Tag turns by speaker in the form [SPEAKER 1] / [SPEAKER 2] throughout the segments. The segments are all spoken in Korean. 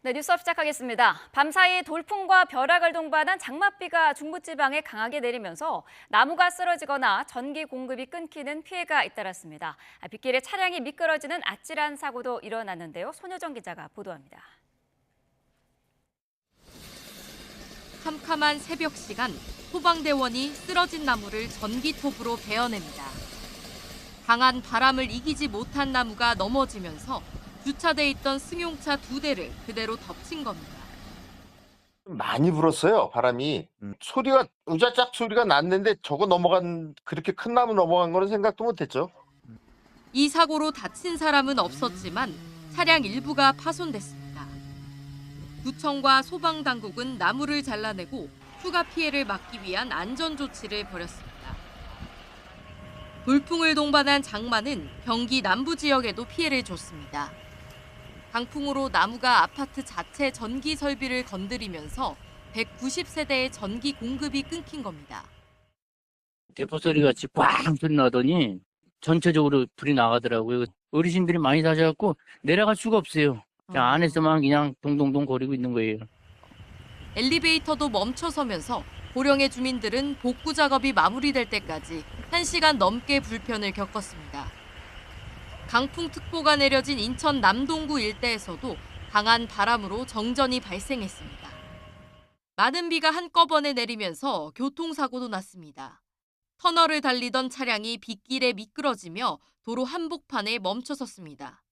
[SPEAKER 1] 네, 뉴스업 시작하겠습니다. 밤사이 돌풍과 벼락을 동반한 장맛비가 중부지방에 강하게 내리면서 나무가 쓰러지거나 전기 공급이 끊기는 피해가 잇따랐습니다. 빗길에 차량이 미끄러지는 아찔한 사고도 일어났는데요. 손효정 기자가 보도합니다.
[SPEAKER 2] 캄캄한 새벽 시간, 소방대원이 쓰러진 나무를 전기톱으로 베어냅니다. 강한 바람을 이기지 못한 나무가 넘어지면서 주차돼 있던 승용차 2대를 그대로 덮친 겁니다.
[SPEAKER 3] 많이 불었어요, 바람이. 소리가 우자짝 소리가 났는데 저거 넘어간 그렇게 큰 나무 넘어간 거는 생각도 못 했죠.
[SPEAKER 2] 이 사고로 다친 사람은 없었지만 차량 일부가 파손됐습니다. 구청과 소방당국은 나무를 잘라내고 추가 피해를 막기 위한 안전 조치를 벌였습니다. 돌풍을 동반한 장마는 경기 남부 지역에도 피해를 줬습니다. 강풍으로 나무가 아파트 자체 전기 설비를 건드리면서 190세대의 전기 공급이 끊긴 겁니다.
[SPEAKER 4] 대포 소리 같이 꽝 소리 나더니 전체적으로 불이 나가더라고요. 어르신들이 많이 사셔갖고 내려갈 수가 없어요. 그냥 안에서만 그냥 동동동 거리고 있는 거예요.
[SPEAKER 2] 엘리베이터도 멈춰서면서 고령의 주민들은 복구 작업이 마무리될 때까지 1시간 넘게 불편을 겪었습니다. 강풍특보가 내려진 인천 남동구 일대에서도 강한 바람으로 정전이 발생했습니다. 많은 비가 한꺼번에 내리면서 교통사고도 났습니다. 터널을 달리던 차량이 빗길에 미끄러지며 도로 한복판에 멈춰섰습니다.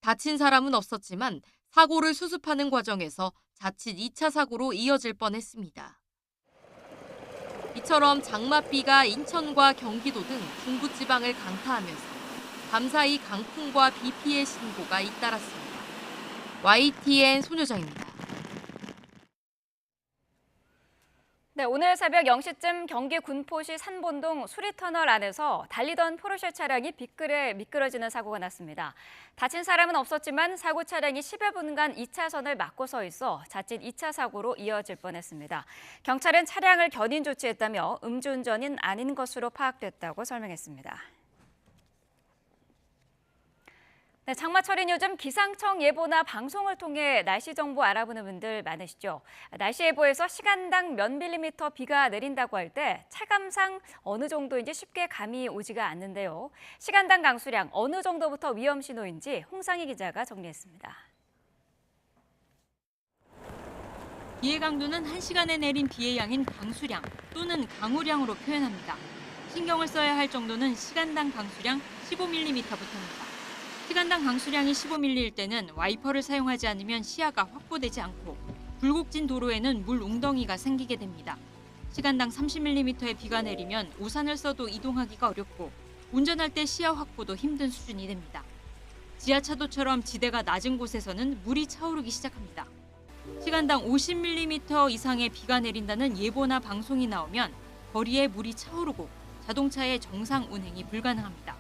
[SPEAKER 2] 다친 사람은 없었지만 사고를 수습하는 과정에서 자칫 2차 사고로 이어질 뻔했습니다. 이처럼 장맛비가 인천과 경기도 등 중부지방을 강타하면서 밤사이 강풍과 비 피해 신고가 잇따랐습니다. YTN 손효정입니다.
[SPEAKER 1] 네, 오늘 새벽 0시쯤 경기 군포시 산본동 수리터널 안에서 달리던 포르쉐 차량이 빗길에 미끄러지는 사고가 났습니다. 다친 사람은 없었지만 사고 차량이 10여 분간 2차선을 막고 서 있어 자칫 2차 사고로 이어질 뻔했습니다. 경찰은 차량을 견인 조치했다며 음주운전은 아닌 것으로 파악됐다고 설명했습니다. 네, 장마철인 요즘 기상청 예보나 방송을 통해 날씨 정보 알아보는 분들 많으시죠? 날씨 예보에서 시간당 몇 밀리미터 비가 내린다고 할 때 체감상 어느 정도인지 쉽게 감이 오지가 않는데요. 시간당 강수량 어느 정도부터 위험 신호인지 홍상희 기자가 정리했습니다.
[SPEAKER 5] 비의 강도는 1시간에 내린 비의 양인 강수량 또는 강우량으로 표현합니다. 신경을 써야 할 정도는 시간당 강수량 15mm부터입니다. 시간당 강수량이 15mm일 때는 와이퍼를 사용하지 않으면 시야가 확보되지 않고 굴곡진 도로에는 물 웅덩이가 생기게 됩니다. 시간당 30mm의 비가 내리면 우산을 써도 이동하기가 어렵고 운전할 때 시야 확보도 힘든 수준이 됩니다. 지하차도처럼 지대가 낮은 곳에서는 물이 차오르기 시작합니다. 시간당 50mm 이상의 비가 내린다는 예보나 방송이 나오면 거리에 물이 차오르고 자동차의 정상 운행이 불가능합니다.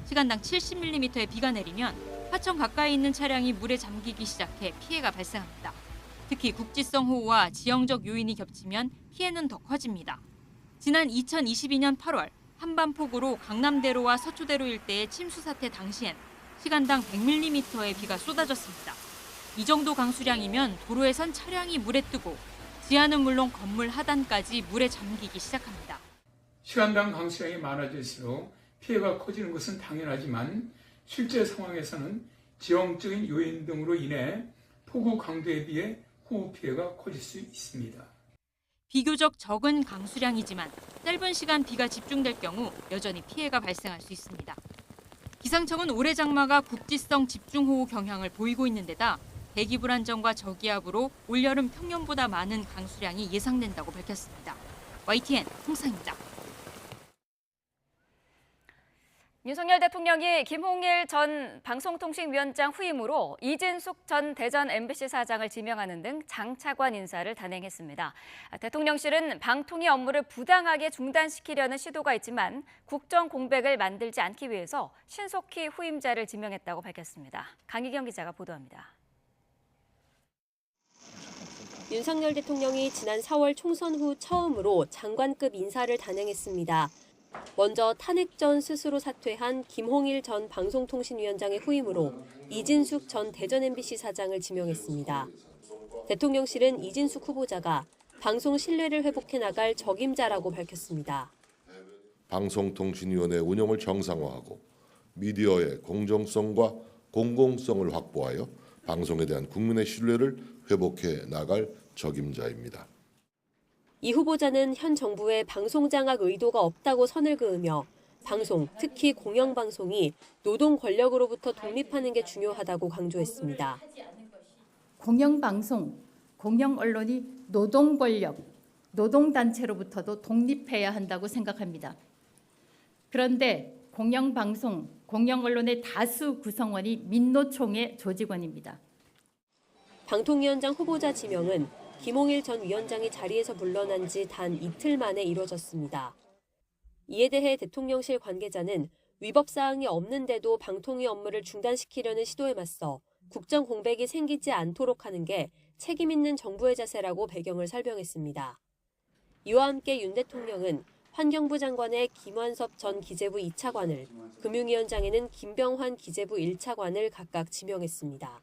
[SPEAKER 5] 시간당 70mm의 비가 내리면 하천 가까이 있는 차량이 물에 잠기기 시작해 피해가 발생합니다. 특히 국지성 호우와 지형적 요인이 겹치면 피해는 더 커집니다. 지난 2022년 8월 한반폭우로 강남대로와 서초대로 일대의 침수 사태 당시엔 시간당 100mm의 비가 쏟아졌습니다. 이 정도 강수량이면 도로에선 차량이 물에 뜨고 지하는 물론 건물 하단까지 물에 잠기기 시작합니다.
[SPEAKER 6] 시간당 강수량이 많아질수록 피해가 커지는 것은 당연하지만 실제 상황에서는 지형적인 요인 등으로 인해 폭우 강도에 비해 호우 피해가 커질 수 있습니다.
[SPEAKER 5] 비교적 적은 강수량이지만 짧은 시간 비가 집중될 경우 여전히 피해가 발생할 수 있습니다. 기상청은 올해 장마가 국지성 집중호우 경향을 보이고 있는 데다 대기 불안정과 저기압으로 올여름 평년보다 많은 강수량이 예상된다고 밝혔습니다. YTN 홍상입니다.
[SPEAKER 1] 윤석열 대통령이 김홍일 전 방송통신위원장 후임으로 이진숙 전 대전 MBC 사장을 지명하는 등 장차관 인사를 단행했습니다. 대통령실은 방통위 업무를 부당하게 중단시키려는 시도가 있지만 국정 공백을 만들지 않기 위해서 신속히 후임자를 지명했다고 밝혔습니다. 강희경 기자가 보도합니다.
[SPEAKER 7] 윤석열 대통령이 지난 4월 총선 후 처음으로 장관급 인사를 단행했습니다. 먼저 탄핵 전 스스로 사퇴한 김홍일 전 방송통신위원장의 후임으로 이진숙 전 대전 MBC 사장을 지명했습니다. 대통령실은 이진숙 후보자가 방송 신뢰를 회복해 나갈 적임자라고 밝혔습니다.
[SPEAKER 8] 방송통신위원회 운영을 정상화하고 미디어의 공정성과 공공성을 확보하여 방송에 대한 국민의 신뢰를 회복해 나갈 적임자입니다.
[SPEAKER 7] 이 후보자는 현 정부의 방송 장악 의도가 없다고 선을 그으며 방송, 특히 공영방송이 노동 권력으로부터 독립하는 게 중요하다고 강조했습니다.
[SPEAKER 9] 공영방송, 공영언론이 노동 권력, 노동단체로부터도 독립해야 한다고 생각합니다. 그런데 공영방송, 공영언론의 다수 구성원이 민노총의 조직원입니다.
[SPEAKER 7] 방통위원장 후보자 지명은 김홍일 전 위원장이 자리에서 물러난 지 단 이틀 만에 이뤄졌습니다. 이에 대해 대통령실 관계자는 위법 사항이 없는데도 방통위 업무를 중단시키려는 시도에 맞서 국정 공백이 생기지 않도록 하는 게 책임 있는 정부의 자세라고 배경을 설명했습니다. 이와 함께 윤 대통령은 환경부 장관에 김완섭 전 기재부 2차관을, 금융위원장에는 김병환 기재부 1차관을 각각 지명했습니다.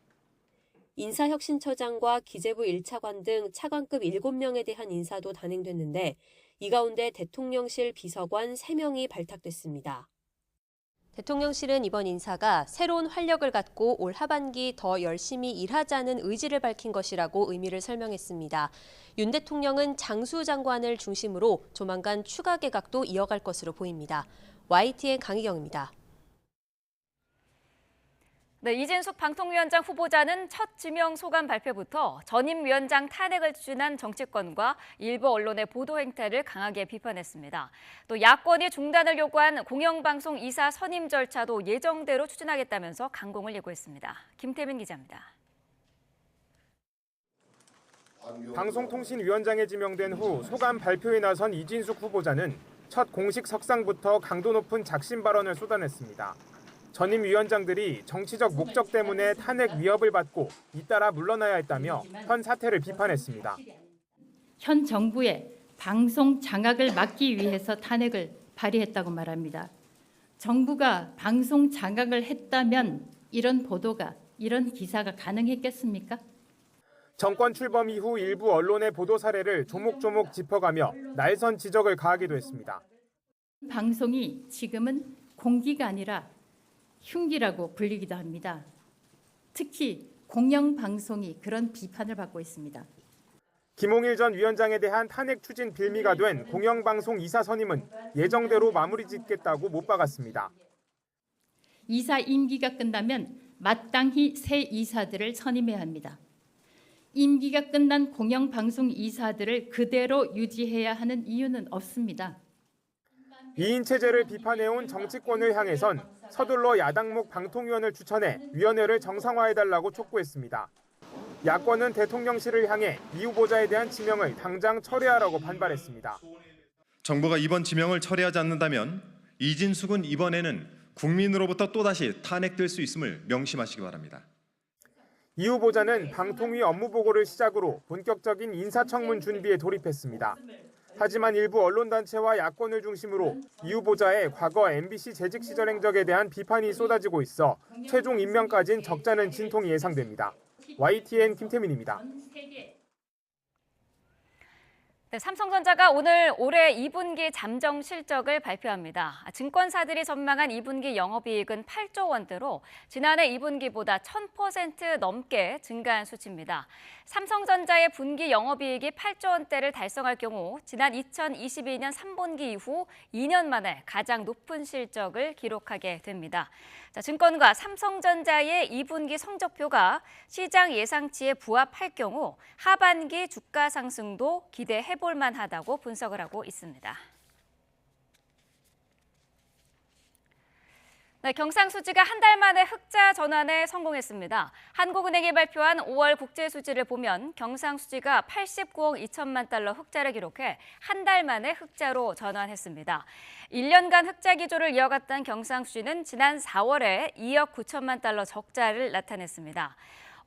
[SPEAKER 7] 인사혁신처장과 기재부 1차관 등 차관급 7명에 대한 인사도 단행됐는데 이 가운데 대통령실 비서관 3명이 발탁됐습니다. 대통령실은 이번 인사가 새로운 활력을 갖고 올 하반기 더 열심히 일하자는 의지를 밝힌 것이라고 의미를 설명했습니다. 윤 대통령은 장수 장관을 중심으로 조만간 추가 개각도 이어갈 것으로 보입니다. YTN 강희경입니다.
[SPEAKER 1] 네, 이진숙 방통위원장 후보자는 첫 지명 소감 발표부터 전임 위원장 탄핵을 추진한 정치권과 일부 언론의 보도 행태를 강하게 비판했습니다. 또 야권이 중단을 요구한 공영방송 이사 선임 절차도 예정대로 추진하겠다면서 강공을 예고했습니다. 김태민 기자입니다.
[SPEAKER 10] 방송통신위원장에 지명된 후 소감 발표에 나선 이진숙 후보자는 첫 공식 석상부터 강도 높은 작심 발언을 쏟아냈습니다. 전임 위원장들이 정치적 목적 때문에 탄핵 위협을 받고 잇따라 물러나야 했다며 현 사태를 비판했습니다.
[SPEAKER 9] 현 정부의 방송 장악을 막기 위해서 탄핵을 발의했다고 말합니다. 정부가 방송 장악을 했다면 이런 보도가, 이런 기사가 가능했겠습니까?
[SPEAKER 10] 정권 출범 이후 일부 언론의 보도 사례를 조목조목 짚어가며 날선 지적을 가하기도 했습니다.
[SPEAKER 9] 방송이 지금은 공기가 아니라 흉기라고 불리기도 합니다. 특히 공영방송이 그런 비판을 받고 있습니다.
[SPEAKER 10] 김홍일 전 위원장에 대한 탄핵 추진 빌미가 된 공영방송 이사 선임은 예정대로 마무리 짓겠다고 못 박았습니다.
[SPEAKER 9] 이사 임기가 끝나면 마땅히 새 이사들을 선임해야 합니다. 임기가 끝난 공영방송 이사들을 그대로 유지해야 하는 이유는 없습니다.
[SPEAKER 10] 2인 체제를 비판해온 정치권을 향해선 서둘러 야당목 방통위원을 추천해 위원회를 정상화해달라고 촉구했습니다. 야권은 대통령실을 향해 이 후보자에 대한 지명을 당장 철회하라고 반발했습니다.
[SPEAKER 11] 정부가 이번 지명을 철회하지 않는다면 이진숙은 이번에는 국민으로부터 또다시 탄핵될 수 있음을 명심하시기 바랍니다.
[SPEAKER 10] 이 후보자는 방통위 업무보고를 시작으로 본격적인 인사청문 준비에 돌입했습니다. 하지만 일부 언론단체와 야권을 중심으로 이 후보자의 과거 MBC 재직 시절 행적에 대한 비판이 쏟아지고 있어 최종 임명까지는 적잖은 진통이 예상됩니다. YTN 김태민입니다.
[SPEAKER 1] 네, 삼성전자가 오늘 올해 2분기 잠정 실적을 발표합니다. 증권사들이 전망한 2분기 영업이익은 8조 원대로 지난해 2분기보다 1000% 넘게 증가한 수치입니다. 삼성전자의 분기 영업이익이 8조 원대를 달성할 경우 지난 2022년 3분기 이후 2년 만에 가장 높은 실적을 기록하게 됩니다. 자, 증권가 삼성전자의 2분기 성적표가 시장 예상치에 부합할 경우 하반기 주가 상승도 기대해 볼 만하다고 분석을 하고 있습니다. 네, 경상수지가 한 달 만에 흑자 전환에 성공했습니다. 한국은행이 발표한 5월 국제수지를 보면 경상수지가 89억 2천만 달러 흑자를 기록해 한 달 만에 흑자로 전환했습니다. 1년간 흑자 기조를 이어갔던 경상수지는 지난 4월에 2억 9천만 달러 적자를 나타냈습니다.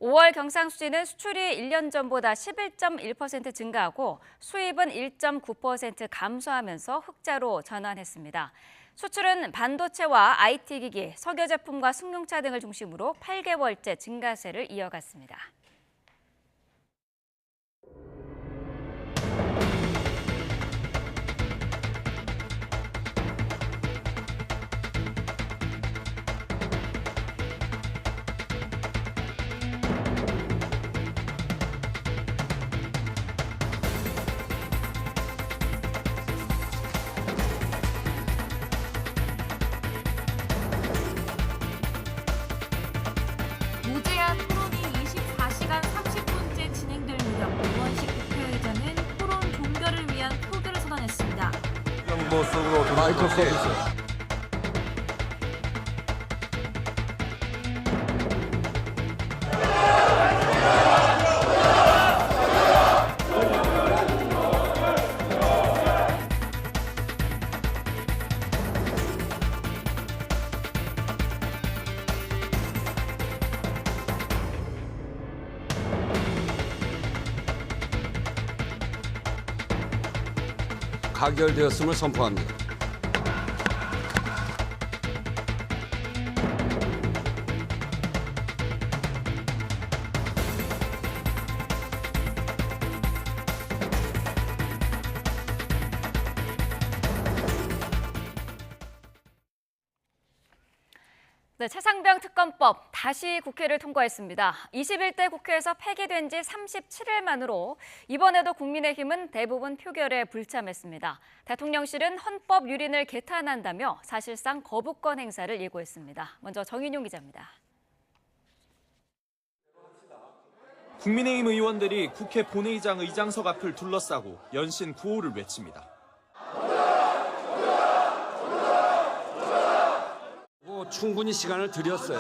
[SPEAKER 1] 5월 경상수지는 수출이 1년 전보다 11.1% 증가하고 수입은 1.9% 감소하면서 흑자로 전환했습니다. 수출은 반도체와 IT기기, 석유제품과 승용차 등을 중심으로 8개월째 증가세를 이어갔습니다.
[SPEAKER 12] 무제한 토론이 24시간 30분째 진행될 무렵 우원식 국회의장은 토론 종결을 위한 표결을 선언했습니다.
[SPEAKER 13] 정보 속으로 마이크 서비스. 가결되었음을 선포합니다.
[SPEAKER 1] 네, 최상병 특검법 다시 국회를 통과했습니다. 21대 국회에서 폐기된 지 37일 만으로 이번에도 국민의힘은 대부분 표결에 불참했습니다. 대통령실은 헌법 유린을 개탄한다며 사실상 거부권 행사를 예고했습니다. 먼저 정인용 기자입니다.
[SPEAKER 14] 국민의힘 의원들이 국회 본회의장 의장석 앞을 둘러싸고 연신 구호를 외칩니다.
[SPEAKER 13] 충분히 시간을 드렸어요.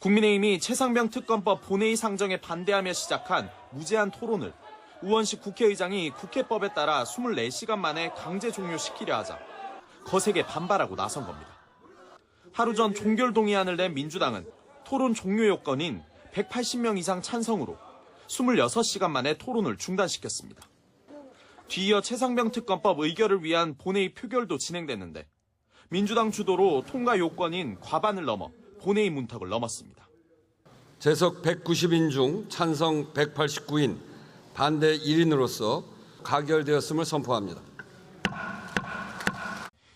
[SPEAKER 14] 국민의힘이 최상병 특검법 본회의 상정에 반대하며 시작한 무제한 토론을 우원식 국회의장이 국회법에 따라 24시간 만에 강제 종료시키려 하자 거세게 반발하고 나선 겁니다. 하루 전 종결 동의안을 낸 민주당은 토론 종료 요건인 180명 이상 찬성으로 26시간 만에 토론을 중단시켰습니다. 뒤이어 최상병 특검법 의결을 위한 본회의 표결도 진행됐는데 민주당 주도로 통과 요건인 과반을 넘어 본회의 문턱을 넘었습니다.
[SPEAKER 13] 재석 190인 중 찬성 189인, 반대 1인으로서 가결되었음을 선포합니다.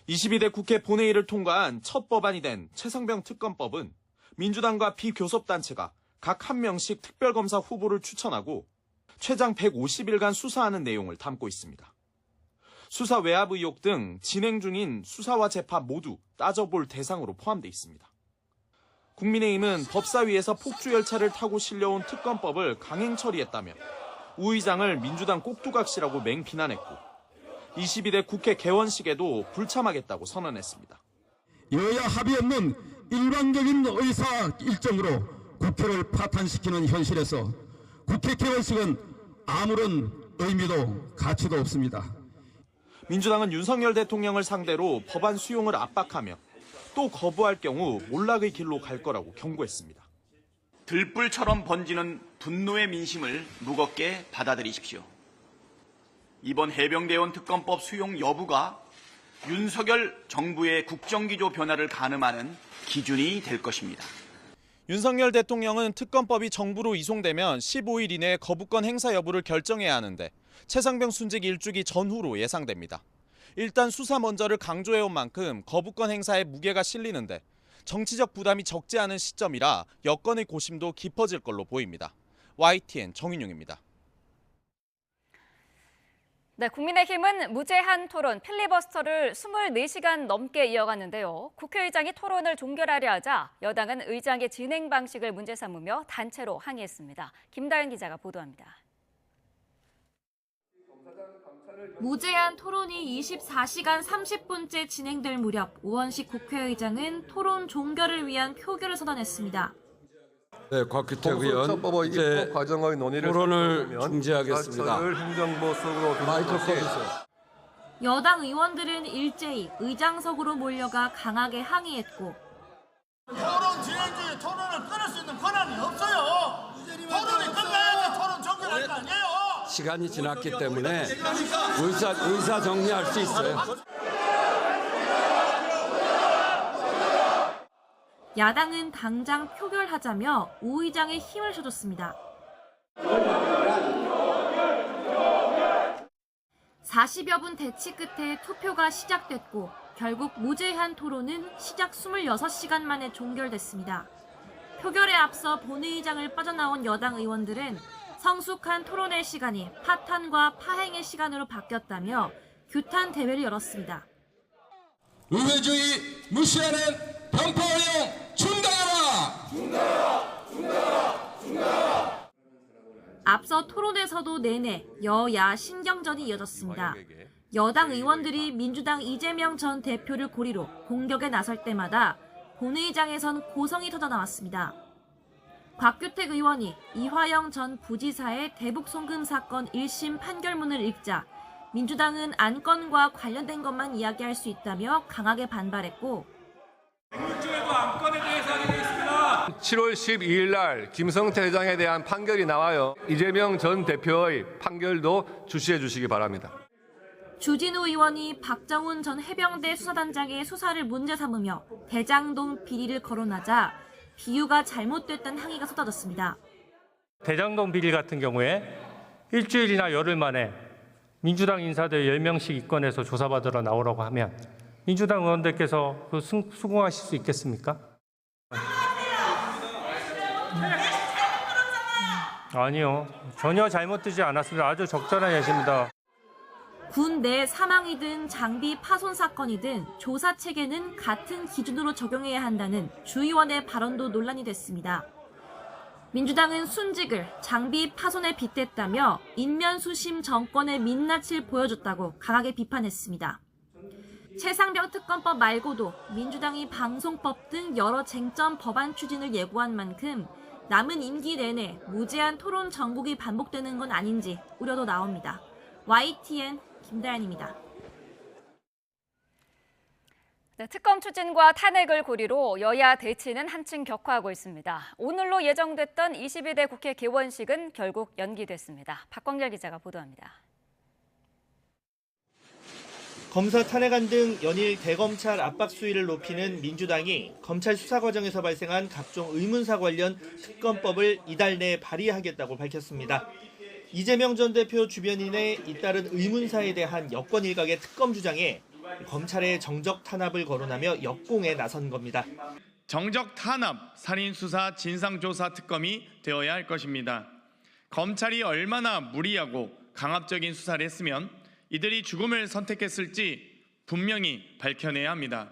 [SPEAKER 14] 22대 국회 본회의를 통과한 첫 법안이 된 최상병 특검법은 민주당과 비교섭단체가 각 한 명씩 특별검사 후보를 추천하고 최장 150일간 수사하는 내용을 담고 있습니다. 수사 외압 의혹 등 진행 중인 수사와 재판 모두 따져볼 대상으로 포함돼 있습니다. 국민의힘은 법사위에서 폭주열차를 타고 실려온 특검법을 강행 처리했다며 우 의장을 민주당 꼭두각시라고 맹비난했고 22대 국회 개원식에도 불참하겠다고 선언했습니다.
[SPEAKER 15] 여야 합의 없는 일방적인 의사 일정으로 국회를 파탄시키는 현실에서 국회 개원식은 아무런 의미도 가치도 없습니다.
[SPEAKER 14] 민주당은 윤석열 대통령을 상대로 법안 수용을 압박하며 또 거부할 경우 몰락의 길로 갈 거라고 경고했습니다.
[SPEAKER 16] 들불처럼 번지는 분노의 민심을 무겁게 받아들이십시오. 이번 해병대원 특검법 수용 여부가 윤석열 정부의 국정기조 변화를 가늠하는 기준이 될 것입니다.
[SPEAKER 14] 윤석열 대통령은 특검법이 정부로 이송되면 15일 이내에 거부권 행사 여부를 결정해야 하는데 최상병 순직 일주기 전후로 예상됩니다. 일단 수사 먼저를 강조해온 만큼 거부권 행사에 무게가 실리는데 정치적 부담이 적지 않은 시점이라 여건의 고심도 깊어질 걸로 보입니다. YTN 정인용입니다.
[SPEAKER 1] 네, 국민의힘은 무제한 토론 필리버스터를 24시간 넘게 이어갔는데요. 국회의장이 토론을 종결하려 하자 여당은 의장의 진행 방식을 문제 삼으며 단체로 항의했습니다. 김다현 기자가 보도합니다.
[SPEAKER 12] 무제한 토론이 24시간 30분째 진행될 무렵 우원식 국회의장은 토론 종결을 위한 표결을 선언했습니다.
[SPEAKER 13] 네, 곽규택 의원, 이제
[SPEAKER 17] 과정의 논의를
[SPEAKER 13] 토론을 중지하겠습니다.
[SPEAKER 17] 행정부 속으로
[SPEAKER 13] 마이크 서비스.
[SPEAKER 12] 여당 의원들은 일제히 의장석으로 몰려가 강하게 항의했고
[SPEAKER 18] 토론 진행 중에 토론을 끊을 수 있는 권한이 없어요. 토론이 끝나야 돼. 토론 종결할 거 아니에요.
[SPEAKER 13] 시간이 지났기 때문에 의사 정리할 수 있어요.
[SPEAKER 12] 야당은 당장 표결하자며 오 의장의 힘을 줘줬습니다. 40여 분 대치 끝에 투표가 시작됐고 결국 무제한 토론은 시작 26시간 만에 종결됐습니다. 표결에 앞서 본회의장을 빠져나온 여당 의원들은 성숙한 토론의 시간이 파탄과 파행의 시간으로 바뀌었다며 규탄 대회를 열었습니다.
[SPEAKER 15] 의회주의 무시하는 편파허용 중단하라! 중단하라!
[SPEAKER 12] 앞서 토론에서도 내내 여야 신경전이 이어졌습니다. 여당 의원들이 민주당 이재명 전 대표를 고리로 공격에 나설 때마다 본회의장에선 고성이 터져나왔습니다. 곽규택 의원이 이화영 전 부지사의 대북 송금 사건 1심 판결문을 읽자 민주당은 안건과 관련된 것만 이야기할 수 있다며 강하게 반발했고,
[SPEAKER 19] 일주일도 안건에 대해서 하겠습니다. 7월 12일 날 김성태 회장에 대한 판결이 나와요. 이재명 전 대표의 판결도 주시해 주시기 바랍니다.
[SPEAKER 12] 주진우 의원이 박정훈 전 해병대 수사단장의 수사를 문제 삼으며 대장동 비리를 거론하자 비유가 잘못됐다는 항의가 쏟아졌습니다.
[SPEAKER 20] 대장동 비리 같은 경우에 일주일이나 열흘 만에 민주당 인사들 10명씩 입건해서 조사받으러 나오라고 하면 민주당 의원들께서 그 수긍하실 수 있겠습니까? 아니요. 전혀 잘못되지 않았습니다. 아주 적절한 예시입니다.
[SPEAKER 12] 군 내 사망이든 장비 파손 사건이든 조사 체계는 같은 기준으로 적용해야 한다는 주 의원의 발언도 논란이 됐습니다. 민주당은 순직을 장비 파손에 빗댔다며 인면수심 정권의 민낯을 보여줬다고 강하게 비판했습니다. 최상병 특검법 말고도 민주당이 방송법 등 여러 쟁점 법안 추진을 예고한 만큼 남은 임기 내내 무제한 토론 정국이 반복되는 건 아닌지 우려도 나옵니다. YTN 김다연입니다.
[SPEAKER 1] 네, 특검 추진과 탄핵을 고리로 여야 대치는 한층 격화하고 있습니다. 오늘로 예정됐던 22대 국회 개원식은 결국 연기됐습니다. 박광렬 기자가 보도합니다.
[SPEAKER 21] 검사 탄핵안 등 연일 대검찰 압박 수위를 높이는 민주당이 검찰 수사 과정에서 발생한 각종 의문사 관련 특검법을 이달 내에 발의하겠다고 밝혔습니다. 이재명 전 대표 주변인의 잇따른 의문사에 대한 여권 일각의 특검 주장에 검찰의 정적 탄압을 거론하며 역공에 나선 겁니다.
[SPEAKER 22] 정적 탄압, 살인수사 진상조사 특검이 되어야 할 것입니다. 검찰이 얼마나 무리하고 강압적인 수사를 했으면 이들이 죽음을 선택했을지 분명히 밝혀내야 합니다.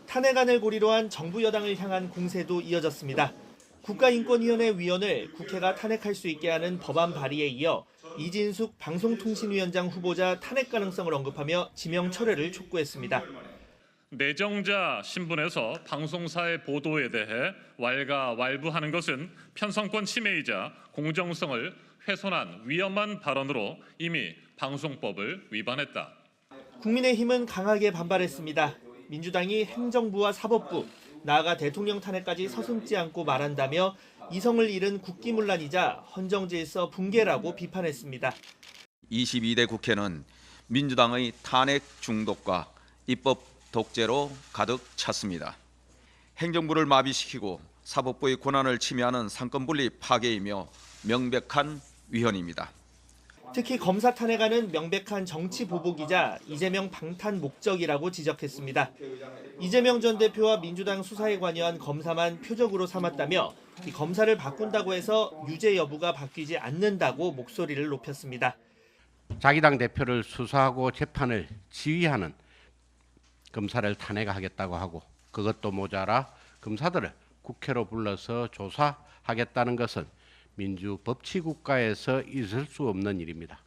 [SPEAKER 21] 탄핵안을 고리로 한 정부 여당을 향한 공세도 이어졌습니다. 국가인권위원회 위원을 국회가 탄핵할 수 있게 하는 법안 발의에 이어 이진숙 방송통신위원장 후보자 탄핵 가능성을 언급하며 지명 철회를 촉구했습니다.
[SPEAKER 23] 내정자 신분에서 방송사의 보도에 대해 왈가왈부하는 것은 편성권 침해이자 공정성을 훼손한 위험한 발언으로 이미 방송법을 위반했다.
[SPEAKER 21] 국민의힘은 강하게 반발했습니다. 민주당이 행정부와 사법부, 나아가 대통령 탄핵까지 서슴지 않고 말한다며 이성을 잃은 국기문란이자 헌정질서 붕괴라고 비판했습니다.
[SPEAKER 24] 22대 국회는 민주당의 탄핵 중독과 입법 독재로 가득 찼습니다. 행정부를 마비시키고 사법부의 권한을 침해하는 상권분리 파괴이며 명백한 위헌입니다.
[SPEAKER 21] 특히 검사 탄핵안은 명백한 정치 보복이자 이재명 방탄 목적이라고 지적했습니다. 이재명 전 대표와 민주당 수사에 관여한 검사만 표적으로 삼았다며 검사를 바꾼다고 해서 유죄 여부가 바뀌지 않는다고 목소리를 높였습니다.
[SPEAKER 25] 자기 당 대표를 수사하고 재판을 지휘하는 검사를 탄핵하겠다고 하고 그것도 모자라 검사들을 국회로 불러서 조사하겠다는 것은 민주법치국가에서 있을 수 없는 일입니다.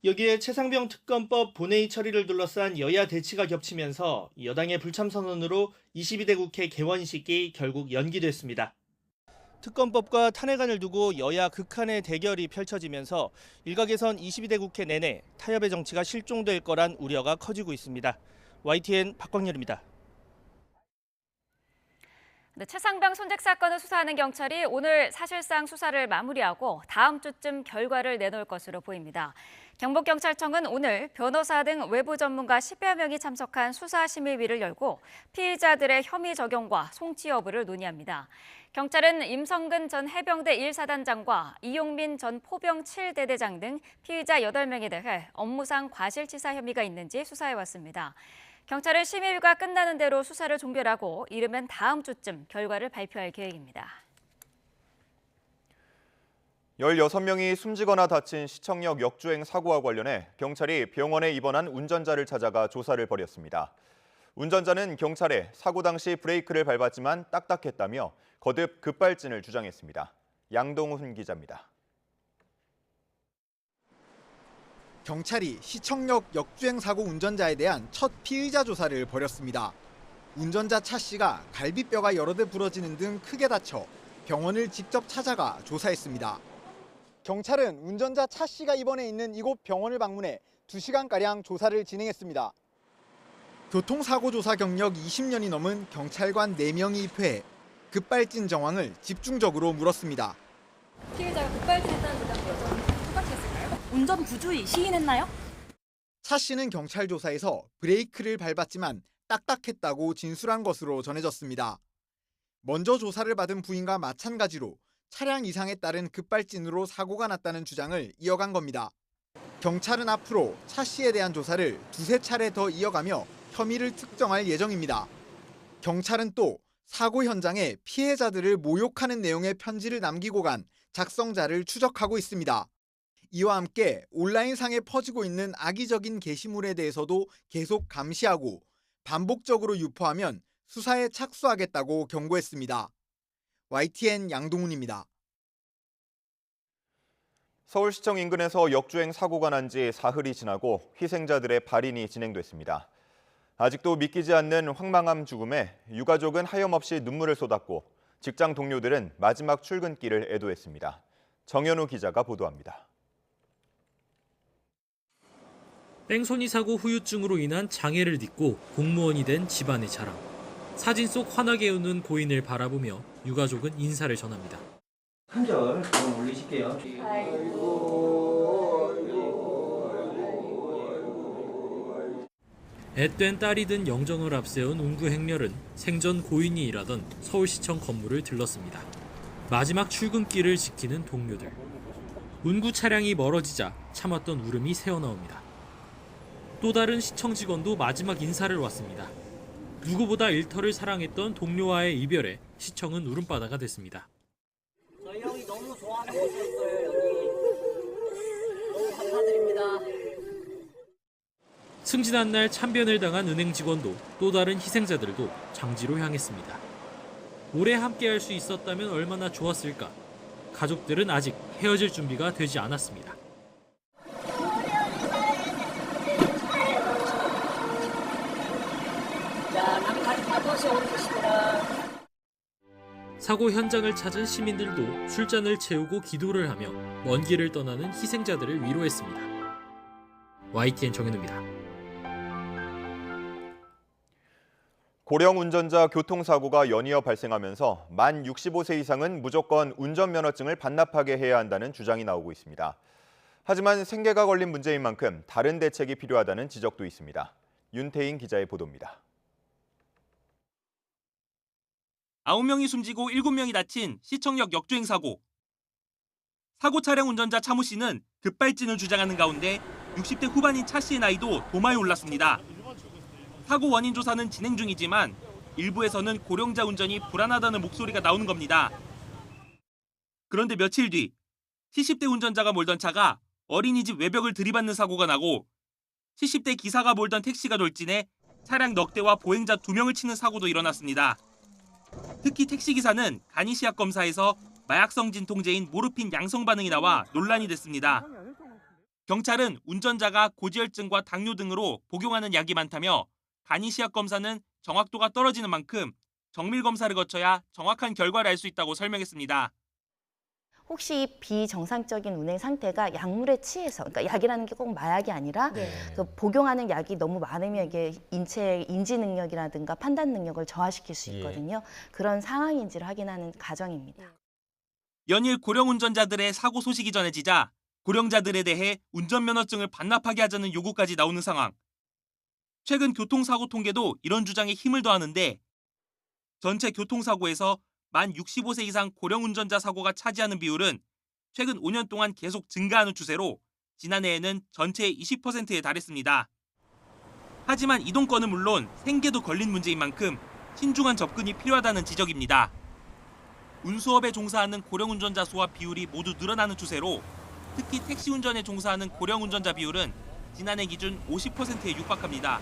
[SPEAKER 21] 여기에 최상병 특검법 본회의 처리를 둘러싼 여야 대치가 겹치면서 여당의 불참 선언으로 22대 국회 개원식이 결국 연기됐습니다. 특검법과 탄핵안을 두고 여야 극한의 대결이 펼쳐지면서 일각에선 22대 국회 내내 타협의 정치가 실종될 거란 우려가 커지고 있습니다. YTN 박광렬입니다.
[SPEAKER 1] 네, 최상병 손잭 사건을 수사하는 경찰이 오늘 사실상 수사를 마무리하고 다음 주쯤 결과를 내놓을 것으로 보입니다. 경북경찰청은 오늘 변호사 등 외부 전문가 10여 명이 참석한 수사심의위를 열고 피의자들의 혐의 적용과 송치 여부를 논의합니다. 경찰은 임성근 전 해병대 1사단장과 이용민 전 포병 7대대장 등 피의자 8명에 대해 업무상 과실치사 혐의가 있는지 수사해왔습니다. 경찰은 심의위가 끝나는 대로 수사를 종결하고 이르면 다음 주쯤 결과를 발표할 계획입니다.
[SPEAKER 2] 16명이 숨지거나 다친 시청역 역주행 사고와 관련해 경찰이 병원에 입원한 운전자를 찾아가 조사를 벌였습니다. 운전자는 경찰에 사고 당시 브레이크를 밟았지만 딱딱했다며 거듭 급발진을 주장했습니다. 양동훈 기자입니다.
[SPEAKER 3] 경찰이 시청역 역주행 사고 운전자에 대한 첫 피의자 조사를 벌였습니다. 운전자 차 씨가 갈비뼈가 여러 대 부러지는 등 크게 다쳐 병원을 직접 찾아가 조사했습니다. 경찰은 운전자 차 씨가 입원해 있는 이곳 병원을 방문해 2시간가량 조사를 진행했습니다. 교통사고 조사 경력 20년이 넘은 경찰관 4명이 입회해 급발진 정황을 집중적으로 물었습니다.
[SPEAKER 12] 피해자가 급발진했다는 주장과 여전히 똑같았을까요? 운전 부주의 시인했나요?
[SPEAKER 3] 차 씨는 경찰 조사에서 브레이크를 밟았지만 딱딱했다고 진술한 것으로 전해졌습니다. 먼저 조사를 받은 부인과 마찬가지로 차량 이상에 따른 급발진으로 사고가 났다는 주장을 이어간 겁니다. 경찰은 앞으로 차 씨에 대한 조사를 2-3차례 더 이어가며 혐의를 특정할 예정입니다. 경찰은 또 사고 현장에 피해자들을 모욕하는 내용의 편지를 남기고 간 작성자를 추적하고 있습니다. 이와 함께 온라인상에 퍼지고 있는 악의적인 게시물에 대해서도 계속 감시하고 반복적으로 유포하면 수사에 착수하겠다고 경고했습니다. YTN 양동훈입니다.
[SPEAKER 2] 서울시청 인근에서 역주행 사고가 난 지 사흘이 지나고 희생자들의 발인이 진행됐습니다. 아직도 믿기지 않는 황망한 죽음에 유가족은 하염없이 눈물을 쏟았고 직장 동료들은 마지막 출근길을 애도했습니다. 정현우 기자가 보도합니다.
[SPEAKER 4] 뺑소니 사고 후유증으로 인한 장애를 딛고 공무원이 된 집안의 자랑. 사진 속 환하게 웃는 고인을 바라보며 유가족은 인사를 전합니다.
[SPEAKER 5] 한 절 더 올리실게요.
[SPEAKER 4] 앳된 딸이 든 영정을 앞세운 운구 행렬은 생전 고인이 일하던 서울시청 건물을 들렀습니다. 마지막 출근길을 지키는 동료들. 운구 차량이 멀어지자 참았던 울음이 새어나옵니다. 또 다른 시청 직원도 마지막 인사를 왔습니다. 누구보다 일터를 사랑했던 동료와의 이별에 시청은 울음바다가 됐습니다.
[SPEAKER 5] 저희 형이 너무 좋아하는 곳이었어요, 여기. 너무 감사드립니다.
[SPEAKER 4] 승진한 날 참변을 당한 은행 직원도 또 다른 희생자들도 장지로 향했습니다. 오래 함께할 수 있었다면 얼마나 좋았을까. 가족들은 아직 헤어질 준비가 되지 않았습니다. 사고 현장을 찾은 시민들도 술잔을 채우고 기도를 하며 먼 길을 떠나는 희생자들을 위로했습니다. YTN 정현우입니다.
[SPEAKER 2] 고령 운전자 교통사고가 연이어 발생하면서 만 65세 이상은 무조건 운전면허증을 반납하게 해야 한다는 주장이 나오고 있습니다. 하지만 생계가 걸린 문제인 만큼 다른 대책이 필요하다는 지적도 있습니다. 윤태인 기자의 보도입니다.
[SPEAKER 6] 9명이 숨지고 7명이 다친 시청역 역주행 사고. 사고 차량 운전자 차무 씨는 급발진을 주장하는 가운데 60대 후반인 차 씨의 나이도 도마에 올랐습니다. 사고 원인 조사는 진행 중이지만 일부에서는 고령자 운전이 불안하다는 목소리가 나오는 겁니다. 그런데 며칠 뒤 70대 운전자가 몰던 차가 어린이집 외벽을 들이받는 사고가 나고 70대 기사가 몰던 택시가 돌진해 차량 넉 대와 보행자 2명을 치는 사고도 일어났습니다. 특히 택시기사는 간이시약 검사에서 마약성 진통제인 모르핀 양성 반응이 나와 논란이 됐습니다. 경찰은 운전자가 고지혈증과 당뇨 등으로 복용하는 약이 많다며 간이시약 검사는 정확도가 떨어지는 만큼 정밀 검사를 거쳐야 정확한 결과를 알 수 있다고 설명했습니다.
[SPEAKER 7] 혹시 비정상적인 운행 상태가 약물에 취해서, 그러니까 약이라는 게 꼭 마약이 아니라 그 복용하는 약이 너무 많으면 이게 인체의 인지 능력이라든가 판단 능력을 저하시킬 수 있거든요. 그런 상황인지를 확인하는 과정입니다.
[SPEAKER 6] 연일 고령 운전자들의 사고 소식이 전해지자 고령자들에 대해 운전면허증을 반납하게 하자는 요구까지 나오는 상황. 최근 교통사고 통계도 이런 주장에 힘을 더하는데 전체 교통사고에서 만 65세 이상 고령 운전자 사고가 차지하는 비율은 최근 5년 동안 계속 증가하는 추세로 지난해에는 전체의 20%에 달했습니다. 하지만 이동권은 물론 생계도 걸린 문제인 만큼 신중한 접근이 필요하다는 지적입니다. 운수업에 종사하는 고령 운전자 수와 비율이 모두 늘어나는 추세로 특히 택시 운전에 종사하는 고령 운전자 비율은 지난해 기준 50%에 육박합니다.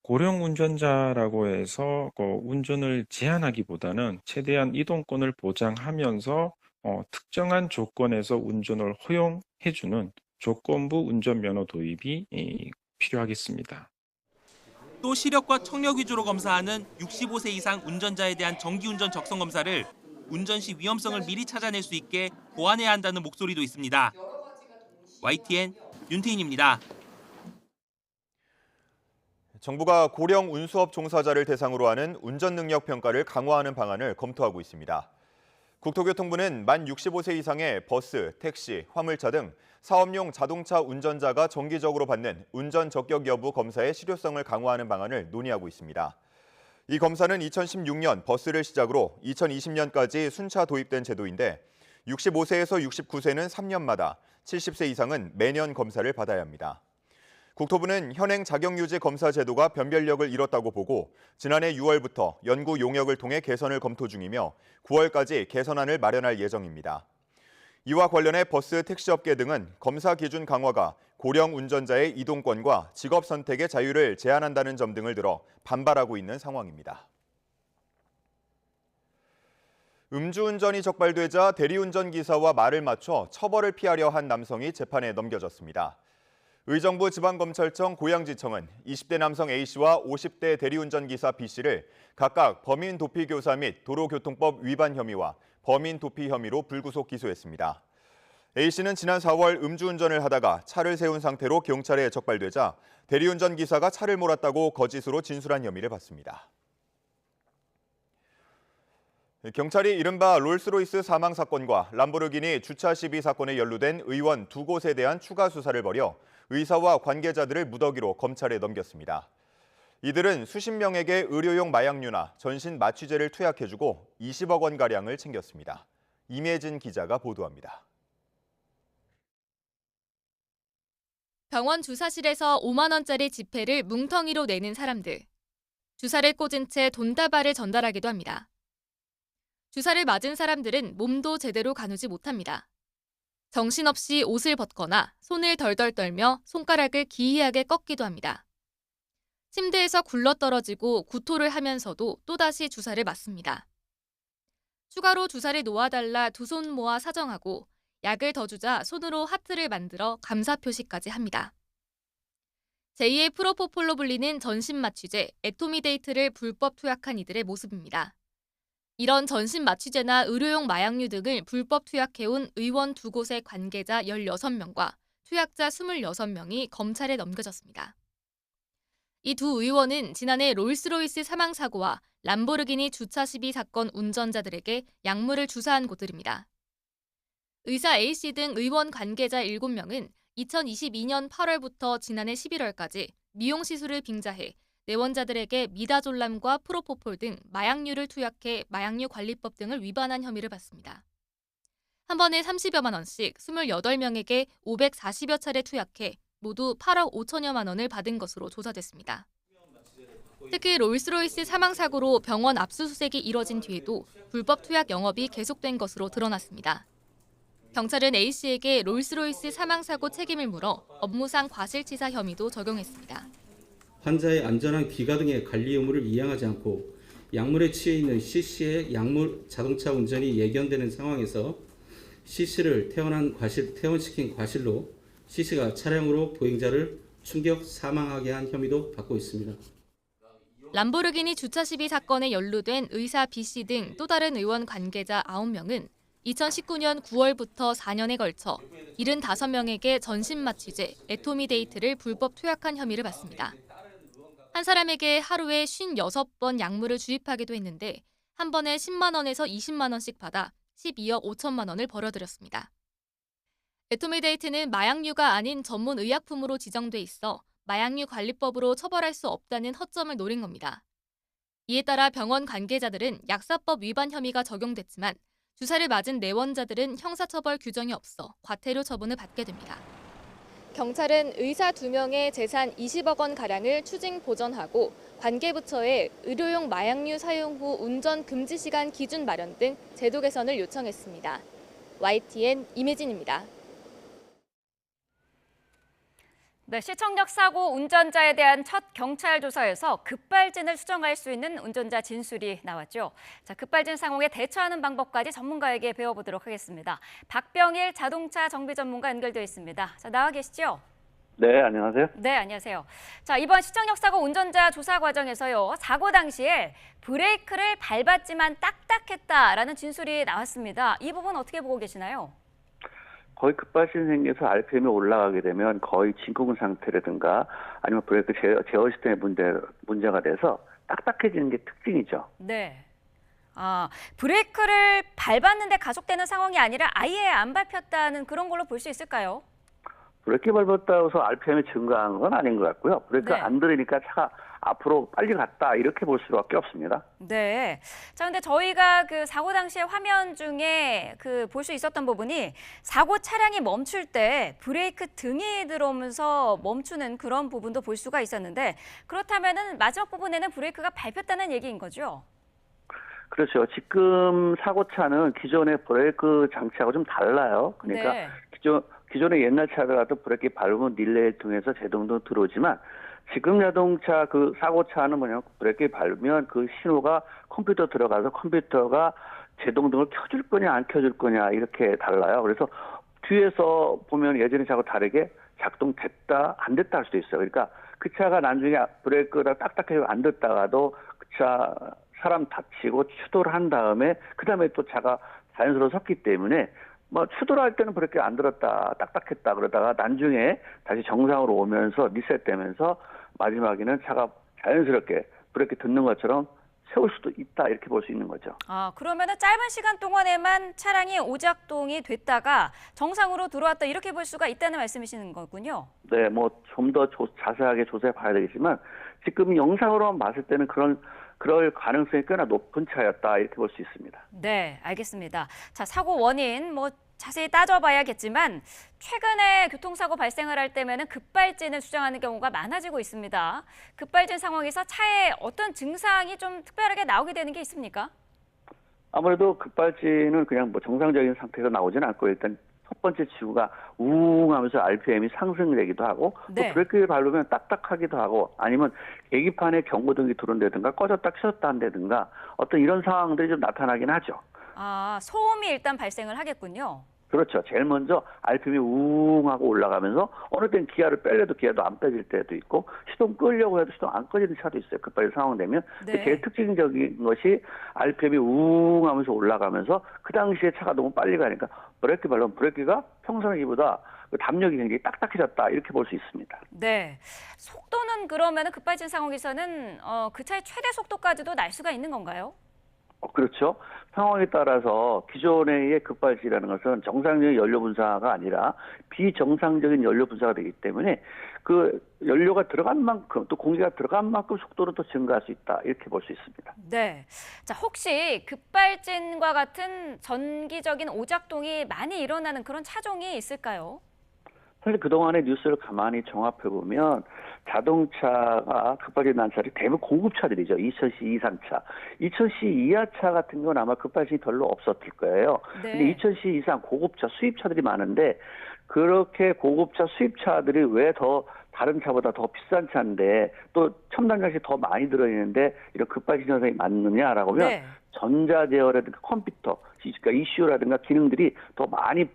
[SPEAKER 8] 고령 운전자라고 해서 운전을 제한하기보다는 최대한 이동권을 보장하면서 특정한 조건에서 운전을 허용해주는 조건부 운전면허 도입이 필요하겠습니다.
[SPEAKER 6] 또 시력과 청력 위주로 검사하는 65세 이상 운전자에 대한 정기운전 적성 검사를 운전 시 위험성을 미리 찾아낼 수 있게 보완해야 한다는 목소리도 있습니다. YTN 윤태인입니다.
[SPEAKER 2] 정부가 고령 운수업 종사자를 대상으로 하는 운전능력 평가를 강화하는 방안을 검토하고 있습니다. 국토교통부는 만 65세 이상의 버스, 택시, 화물차 등 사업용 자동차 운전자가 정기적으로 받는 운전 적격 여부 검사의 실효성을 강화하는 방안을 논의하고 있습니다. 이 검사는 2016년 버스를 시작으로 2020년까지 순차 도입된 제도인데 65세에서 69세는 3년마다, 70세 이상은 매년 검사를 받아야 합니다. 국토부는 현행 자격유지 검사 제도가 변별력을 잃었다고 보고 지난해 6월부터 연구 용역을 통해 개선을 검토 중이며 9월까지 개선안을 마련할 예정입니다. 이와 관련해 버스, 택시업계 등은 검사 기준 강화가 고령 운전자의 이동권과 직업 선택의 자유를 제한한다는 점 등을 들어 반발하고 있는 상황입니다. 음주운전이 적발되자 대리운전 기사와 말을 맞춰 처벌을 피하려 한 남성이 재판에 넘겨졌습니다. 의정부 지방검찰청 고양지청은 20대 남성 A씨와 50대 대리운전 기사 B씨를 각각 범인 도피 교사 및 도로교통법 위반 혐의와 범인 도피 혐의로 불구속 기소했습니다. A씨는 지난 4월 음주운전을 하다가 차를 세운 상태로 경찰에 적발되자 대리운전 기사가 차를 몰았다고 거짓으로 진술한 혐의를 받습니다. 경찰이 이른바 롤스로이스 사망 사건과 람보르기니 주차 시비 사건에 연루된 의원 2곳에 대한 추가 수사를 벌여 의사와 관계자들을 무더기로 검찰에 넘겼습니다. 이들은 수십 명에게 의료용 마약류나 전신 마취제를 투약해주고 20억 원가량을 챙겼습니다. 임혜진 기자가 보도합니다.
[SPEAKER 9] 병원 주사실에서 5만 원짜리 지폐를 뭉텅이로 내는 사람들. 주사를 꽂은 채 돈다발을 전달하기도 합니다. 주사를 맞은 사람들은 몸도 제대로 가누지 못합니다. 정신없이 옷을 벗거나 손을 덜덜 떨며 손가락을 기이하게 꺾기도 합니다. 침대에서 굴러떨어지고 구토를 하면서도 또다시 주사를 맞습니다. 추가로 주사를 놓아달라 두 손 모아 사정하고 약을 더 주자 손으로 하트를 만들어 감사 표시까지 합니다. 제2의 프로포폴로 불리는 전신 마취제 에토미데이트를 불법 투약한 이들의 모습입니다. 이런 전신 마취제나 의료용 마약류 등을 불법 투약해온 의원 2곳의 관계자 16명과 투약자 26명이 검찰에 넘겨졌습니다. 이 두 의원은 지난해 롤스로이스 사망 사고와 람보르기니 주차 시비 사건 운전자들에게 약물을 주사한 곳들입니다. 의사 A씨 등 의원 관계자 7명은 2022년 8월부터 지난해 11월까지 미용시술을 빙자해 내원자들에게 미다졸람과 프로포폴 등 마약류를 투약해 마약류 관리법 등을 위반한 혐의를 받습니다. 한 번에 30여만 원씩 28명에게 540여 차례 투약해 모두 8억 5천여만 원을 받은 것으로 조사됐습니다. 특히 롤스로이스 사망 사고로 병원 압수수색이 이뤄진 뒤에도 불법 투약 영업이 계속된 것으로 드러났습니다. 경찰은 A씨에게 롤스로이스 사망 사고 책임을 물어 업무상 과실치사 혐의도 적용했습니다.
[SPEAKER 10] 환자의 안전한 귀가 등의 관리 의무를 이행하지 않고 약물에 취해 있는 C씨의 약물 자동차 운전이 예견되는 상황에서 C씨를 퇴원시킨 과실로 C씨가 차량으로 보행자를 충격 사망하게 한 혐의도 받고 있습니다.
[SPEAKER 9] 람보르기니 주차 시비 사건에 연루된 의사 B씨 등 또 다른 의원 관계자 9명은 2019년 9월부터 4년에 걸쳐 75명에게 전신마취제, 애토미데이트를 불법 투약한 혐의를 받습니다. 한 사람에게 하루에 56번 약물을 주입하기도 했는데 한 번에 10만 원에서 20만 원씩 받아 12억 5천만 원을 벌어들였습니다. 애토미데이트는 마약류가 아닌 전문 의약품으로 지정돼 있어 마약류 관리법으로 처벌할 수 없다는 허점을 노린 겁니다. 이에 따라 병원 관계자들은 약사법 위반 혐의가 적용됐지만 주사를 맞은 내원자들은 형사처벌 규정이 없어 과태료 처분을 받게 됩니다. 경찰은 의사 2명의 재산 20억 원가량을 추징 보전하고 관계부처에 의료용 마약류 사용 후 운전 금지 시간 기준 마련 등 제도 개선을 요청했습니다. YTN 임혜진입니다.
[SPEAKER 1] 네, 시청역 사고 운전자에 대한 첫 경찰 조사에서 급발진을 수정할 수 있는 운전자 진술이 나왔죠. 자, 급발진 상황에 대처하는 방법까지 전문가에게 배워보도록 하겠습니다. 박병일 자동차 정비 전문가 연결되어 있습니다. 자, 나와 계시죠?
[SPEAKER 11] 네, 안녕하세요.
[SPEAKER 1] 네, 안녕하세요. 자, 이번 시청역 사고 운전자 조사 과정에서요, 사고 당시에 브레이크를 밟았지만 딱딱했다라는 진술이 나왔습니다. 이 부분 어떻게 보고 계시나요?
[SPEAKER 11] 거의 급발진 생겨서 RPM이 올라가게 되면 거의 진공 상태라든가 아니면 브레이크 제어 시스템에 문제가 돼서 딱딱해지는 게 특징이죠.
[SPEAKER 1] 네. 아, 브레이크를 밟았는데 가속되는 상황이 아니라 아예 안 밟혔다는 그런 걸로 볼 수 있을까요?
[SPEAKER 11] 브레이크 밟았다고 해서 RPM이 증가한 건 아닌 것 같고요. 브레이크가
[SPEAKER 1] 네.
[SPEAKER 11] 안 들으니까 차가 앞으로 빨리 갔다 이렇게 볼 수밖에 없습니다.
[SPEAKER 1] 네. 자, 근데 저희가 그 사고 당시에 화면 중에 볼 수 있었던 부분이 사고 차량이 멈출 때 브레이크 등이 들어오면서 멈추는 그런 부분도 볼 수가 있었는데 그렇다면은 마지막 부분에는 브레이크가 밟혔다는 얘기인 거죠?
[SPEAKER 11] 그렇죠. 지금 사고차는 기존의 브레이크 장치하고 좀 달라요. 그러니까
[SPEAKER 1] 네.
[SPEAKER 11] 기존의 옛날 차들하고 브레이크 밟으면 릴레이를 통해서 제동도 들어오지만 지금 자동차 그 사고차는 뭐냐면 브레이크 밟으면 그 신호가 컴퓨터 들어가서 컴퓨터가 제동등을 켜줄 거냐 안 켜줄 거냐 이렇게 달라요. 그래서 뒤에서 보면 예전의 차하고 다르게 작동됐다 안 됐다 할 수도 있어요. 그러니까 그 차가 나중에 브레이크가 딱딱해서 안 됐다가도 그 차 사람 다치고 추돌을 한 다음에 그다음에 또 차가 자연스러워 섰기 때문에 뭐 추돌 할 때는 브레이크 안 들었다 딱딱했다 그러다가 나중에 다시 정상으로 오면서 리셋되면서 마지막에는 차가 자연스럽게 브레이크 듣는 것처럼 세울 수도 있다 이렇게 볼 수 있는 거죠.
[SPEAKER 1] 아, 그러면은 짧은 시간 동안에만 차량이 오작동이 됐다가 정상으로 들어왔다 이렇게 볼 수가 있다는 말씀이시는 거군요.
[SPEAKER 11] 네, 뭐 좀 더 자세하게 조사해 봐야 되겠지만 지금 영상으로만 봤을 때는 그럴 가능성이 꽤나 높은 차였다 이렇게 볼 수 있습니다.
[SPEAKER 1] 네, 알겠습니다. 자, 사고 원인 뭐 자세히 따져봐야겠지만 최근에 교통사고 발생을 할 때면은 급발진을 주장하는 경우가 많아지고 있습니다. 급발진 상황에서 차에 어떤 증상이 좀 특별하게 나오게 되는 게 있습니까?
[SPEAKER 11] 아무래도 급발진은 그냥 뭐 정상적인 상태에서 나오지는 않고 일단 첫 번째 지구가 우웅 하면서 RPM이 상승되기도 하고
[SPEAKER 1] 네.
[SPEAKER 11] 또 브레이크를 밟으면 딱딱하기도 하고 아니면 계기판에 경고등이 들어온다든가 꺼졌다 켜졌다 한다든가 어떤 이런 상황들이 좀 나타나긴 하죠.
[SPEAKER 1] 아, 소음이 일단 발생을 하겠군요.
[SPEAKER 11] 그렇죠. 제일 먼저 RPM이 우웅 하고 올라가면서 어느 땐 기아를 빼려도 기아도 안 빼질 때도 있고 시동 끄려고 해도 시동 안 꺼지는 차도 있어요. 급발진 상황 되면.
[SPEAKER 1] 네.
[SPEAKER 11] 제일 특징적인 것이 RPM이 우웅 하면서 올라가면서 그 당시에 차가 너무 빨리 가니까 브레이크 밟으면 브레이크가 평상시보다 담력이 굉장히 딱딱해졌다 이렇게 볼 수 있습니다.
[SPEAKER 1] 네. 속도는 그러면 급발진 상황에서는 그 차의 최대 속도까지도 날 수가 있는 건가요?
[SPEAKER 11] 그렇죠. 상황에 따라서 기존의 급발진이라는 것은 정상적인 연료 분사가 아니라 비정상적인 연료 분사가 되기 때문에 그 연료가 들어간 만큼 또 공기가 들어간 만큼 속도는 또 증가할 수 있다 이렇게 볼 수 있습니다.
[SPEAKER 1] 네. 자, 혹시 급발진과 같은 전기적인 오작동이 많이 일어나는 그런 차종이 있을까요?
[SPEAKER 11] 사실 그동안의 뉴스를 가만히 종합해보면 자동차가 급발진 난 차들이 대부분 고급차들이죠. 2000cc 이상 차. 2000cc 이하 차 같은 건 아마 급발진이 별로 없었을 거예요.
[SPEAKER 1] 네.
[SPEAKER 11] 근데 2000cc 이상 고급차, 수입차들이 많은데 그렇게 고급차, 수입차들이 왜 더 다른 차보다 더 비싼 차인데 또 첨단 장치 더 많이 들어있는데 이런 급발진 현상이 많느냐라고 하면
[SPEAKER 1] 네.
[SPEAKER 11] 전자제어라든가 컴퓨터, 그러니까 ECU라든가 기능들이 더 많이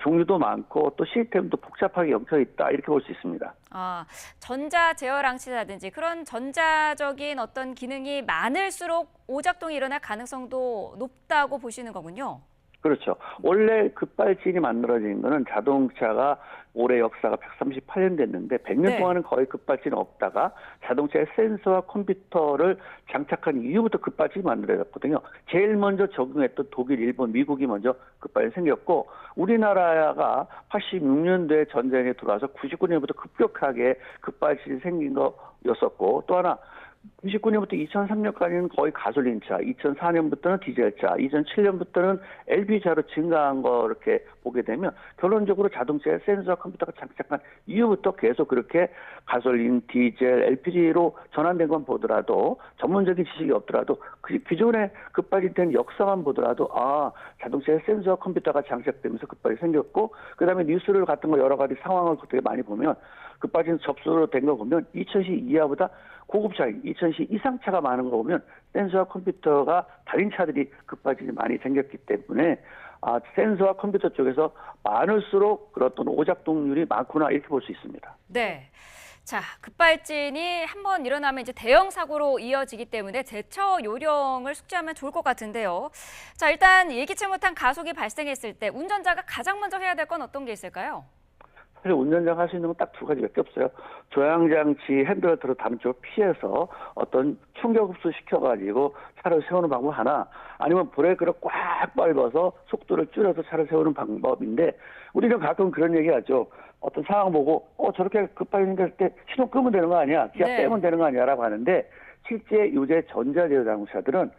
[SPEAKER 11] 종류도 많고 또 시스템도 복잡하게 엮여 있다 이렇게 볼 수 있습니다.
[SPEAKER 1] 아, 전자 제어랑치라든지 그런 전자적인 어떤 기능이 많을수록 오작동이 일어날 가능성도 높다고 보시는 거군요.
[SPEAKER 11] 그렇죠. 원래 급발진이 만들어진 거는 자동차가 올해 역사가 138년 됐는데 100년
[SPEAKER 1] 네.
[SPEAKER 11] 동안은 거의 급발진이 없다가 자동차에 센서와 컴퓨터를 장착한 이후부터 급발진이 만들어졌거든요. 제일 먼저 적용했던 독일, 일본, 미국이 먼저 급발진이 생겼고 우리나라가 86년도에 전쟁에 들어와서 99년부터 급격하게 급발진이 생긴 거였었고 또 하나 99년부터 2003년까지는 거의 가솔린차, 2004년부터는 디젤차, 2007년부터는 LP차로 증가한 거 이렇게 보게 되면 결론적으로 자동차에 센서와 컴퓨터가 장착한 이후부터 계속 그렇게 가솔린, 디젤, LPG로 전환된 건 보더라도 전문적인 지식이 없더라도 그 기존에 급발진된 역사만 보더라도 자동차에 센서와 컴퓨터가 장착되면서 급발진이 생겼고 그다음에 뉴스를 같은 거 여러 가지 상황을 되게 많이 보면 급발진 접수로 된 거 보면 2000시 이하보다 고급차인 2000시 이상 차가 많은 거 보면 센서와 컴퓨터가 달린 차들이 급발진이 많이 생겼기 때문에 센서와 컴퓨터 쪽에서 많을수록 그런 어떤 오작동률이 많구나 이렇게 볼 수 있습니다.
[SPEAKER 1] 네. 자, 급발진이 한번 일어나면 이제 대형 사고로 이어지기 때문에 대처 요령을 숙지하면 좋을 것 같은데요. 자, 일단 예기치 못한 가속이 발생했을 때 운전자가 가장 먼저 해야 될 건 어떤 게 있을까요?
[SPEAKER 11] 사실 운전자가 할 수 있는 건 딱 두 가지밖에 없어요. 조향장치 핸들을 들어 다른 쪽을 피해서 어떤 충격 흡수 시켜가지고 차를 세우는 방법 하나, 아니면 브레이크를 꽉 밟아서 속도를 줄여서 차를 세우는 방법인데 우리는 가끔 그런 얘기하죠. 어떤 상황 보고 저렇게 급하게 생겼을 때 시동 끄면 되는 거 아니야? 기아 빼면 되는 거 아니야?라고 하는데 실제 요새 전자제어 자동차들은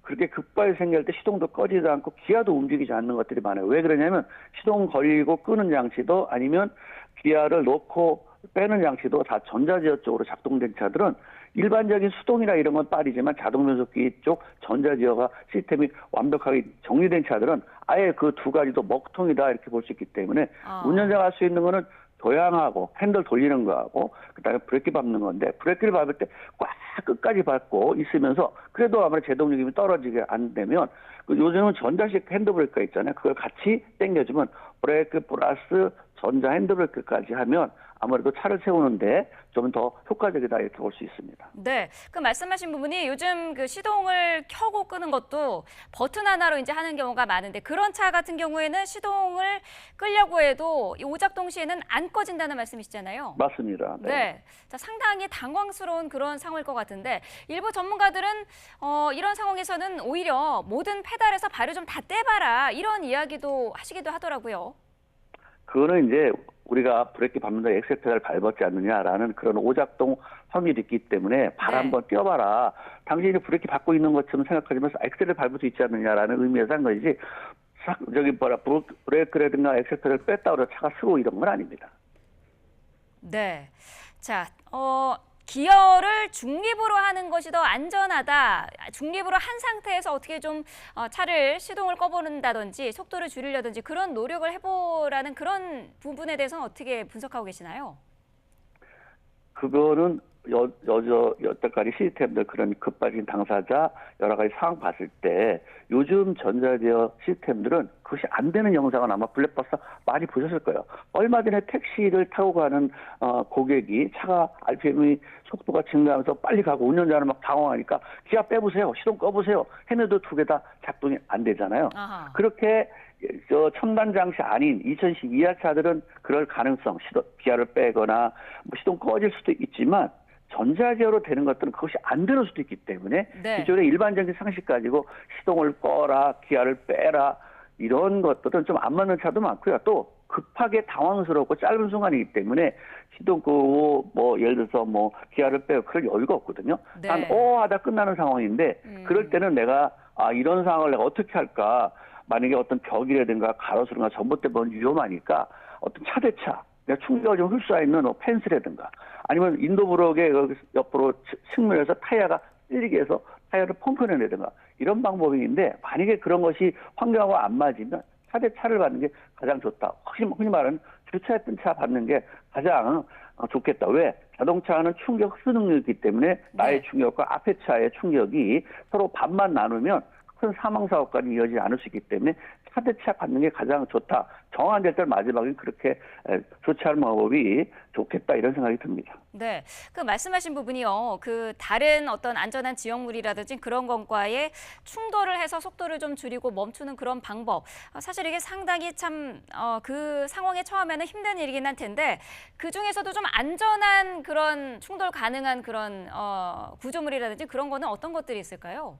[SPEAKER 11] 그렇게 급발이 생길 때 시동도 꺼지지 않고 기아도 움직이지 않는 것들이 많아요. 왜 그러냐면 시동 걸리고 끄는 장치도 아니면 기아를 놓고 빼는 장치도 다 전자제어 쪽으로 작동된 차들은 일반적인 수동이나 이런 건 빠르지만 자동변속기 쪽 전자제어가 시스템이 완벽하게 정리된 차들은 아예 그 두 가지도 먹통이다 이렇게 볼 수 있기 때문에 운전자가 할 수 있는 거는 조향하고 핸들 돌리는 거하고 그다음에 브레이크 밟는 건데 브레이크를 밟을 때 꽉 끝까지 밟고 있으면서 그래도 아무래도 제동력이 떨어지게 안 되면 요즘은 전자식 핸드브레이크가 있잖아요. 그걸 같이 당겨주면 브레이크 플러스 전자 핸드브레이크까지 하면 아무래도 차를 세우는데 좀 더 효과적이다 이렇게 볼 수 있습니다.
[SPEAKER 1] 네, 그 말씀하신 부분이 요즘 그 시동을 켜고 끄는 것도 버튼 하나로 이제 하는 경우가 많은데 그런 차 같은 경우에는 시동을 끄려고 해도 이 오작동 시에는 안 꺼진다는 말씀이시잖아요.
[SPEAKER 11] 맞습니다.
[SPEAKER 1] 네, 자, 상당히 당황스러운 그런 상황일 것 같은데 일부 전문가들은 이런 상황에서는 오히려 모든 페달에서 발을 좀 다 떼봐라 이런 이야기도 하시기도 하더라고요.
[SPEAKER 11] 그거는 이제 우리가 브레이크 밟는다 엑셀 페달 밟았지 않느냐라는 그런 오작동 확률이 있기 때문에 발 한번 떼어봐라. 당신이 브레이크 밟고 있는 것처럼 생각하지만 엑셀을 밟을 수 있지 않느냐라는 의미에서 한 것이지 브레이크라든가 엑셀 페달 뺐다고 해서 차가 쓰고 이런 건 아닙니다.
[SPEAKER 1] 네, 자, 기어를 중립으로 하는 것이 더 안전하다. 중립으로 한 상태에서 어떻게 좀 차를 시동을 꺼보는다든지 속도를 줄이려든지 그런 노력을 해보라는 그런 부분에 대해서는 어떻게 분석하고 계시나요?
[SPEAKER 11] 그거는 여태까지 시스템들 그런 급발진 당사자 여러 가지 상황 봤을 때 요즘 전자제어 시스템들은 그것이 안 되는 영상은 아마 블랙박스 많이 보셨을 거예요. 얼마 전에 택시를 타고 가는 고객이 차가 RPM이 속도가 증가하면서 빨리 가고 운전자는 막 당황하니까 기아 빼보세요. 시동 꺼보세요. 했는데도 두 개 다 작동이 안 되잖아요. 그렇게 첨단 장치 아닌 2010 이하 차들은 그럴 가능성, 기아를 빼거나 시동 꺼질 수도 있지만 전자제어로 되는 것들은 그것이 안 되는 수도 있기 때문에 기존의 일반적인 상식 가지고 시동을 꺼라, 기아를 빼라 이런 것들은 좀 안 맞는 차도 많고요. 또 급하게 당황스럽고 짧은 순간이기 때문에 시동 끄고 예를 들어서 기아를 빼고 그럴 여유가 없거든요. 한 하다 끝나는 상황인데 그럴 때는 내가 이런 상황을 내가 어떻게 할까? 만약에 어떤 벽이라든가 가로수라든가 전봇대 보면 위험하니까 어떤 차 대 차 내가 충격을 좀 흡수할 있는 펜스라든가 아니면 인도브록의 옆으로 측면에서 타이어가 찔리게 해서 타이어를 펑크내든가 이런 방법이 있는데 만약에 그런 것이 환경하고 안 맞으면 차 대 차를 받는 게 가장 좋다. 흔히 말하는 주차했던 차 받는 게 가장 좋겠다. 왜? 자동차는 충격 흡수 능력이 있기 때문에 나의 충격과 앞에 차의 충격이 서로 반만 나누면 큰 사망사고까지 이어지지 않을 수 있기 때문에 차대차 받는 게 가장 좋다. 정 안 될 때 마지막에 그렇게 조치하는 방법이 좋겠다 이런 생각이 듭니다.
[SPEAKER 1] 네, 그 말씀하신 부분이요. 그 다른 어떤 안전한 지역물이라든지 그런 것과의 충돌을 해서 속도를 좀 줄이고 멈추는 그런 방법. 사실 이게 상당히 참 그 상황에 처하면은 힘든 일이긴 할 텐데 그 중에서도 좀 안전한 그런 충돌 가능한 그런 구조물이라든지 그런 거는 어떤 것들이 있을까요?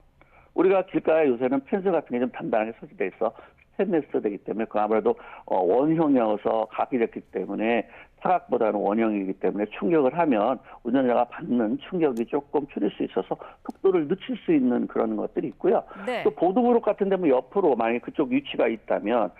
[SPEAKER 11] 우리가 길가에 요새는 펜스 같은 게 좀 단단하게 설치돼 있어 스테인리스 되기 때문에 그 아무래도 원형이어서 각이 됐기 때문에 사각보다는 원형이기 때문에 충격을 하면 운전자가 받는 충격이 조금 줄일 수 있어서 속도를 늦출 수 있는 그런 것들이 있고요.
[SPEAKER 1] 네.
[SPEAKER 11] 또 보도블록 같은 데 뭐 옆으로 만약에 그쪽 위치가 있다면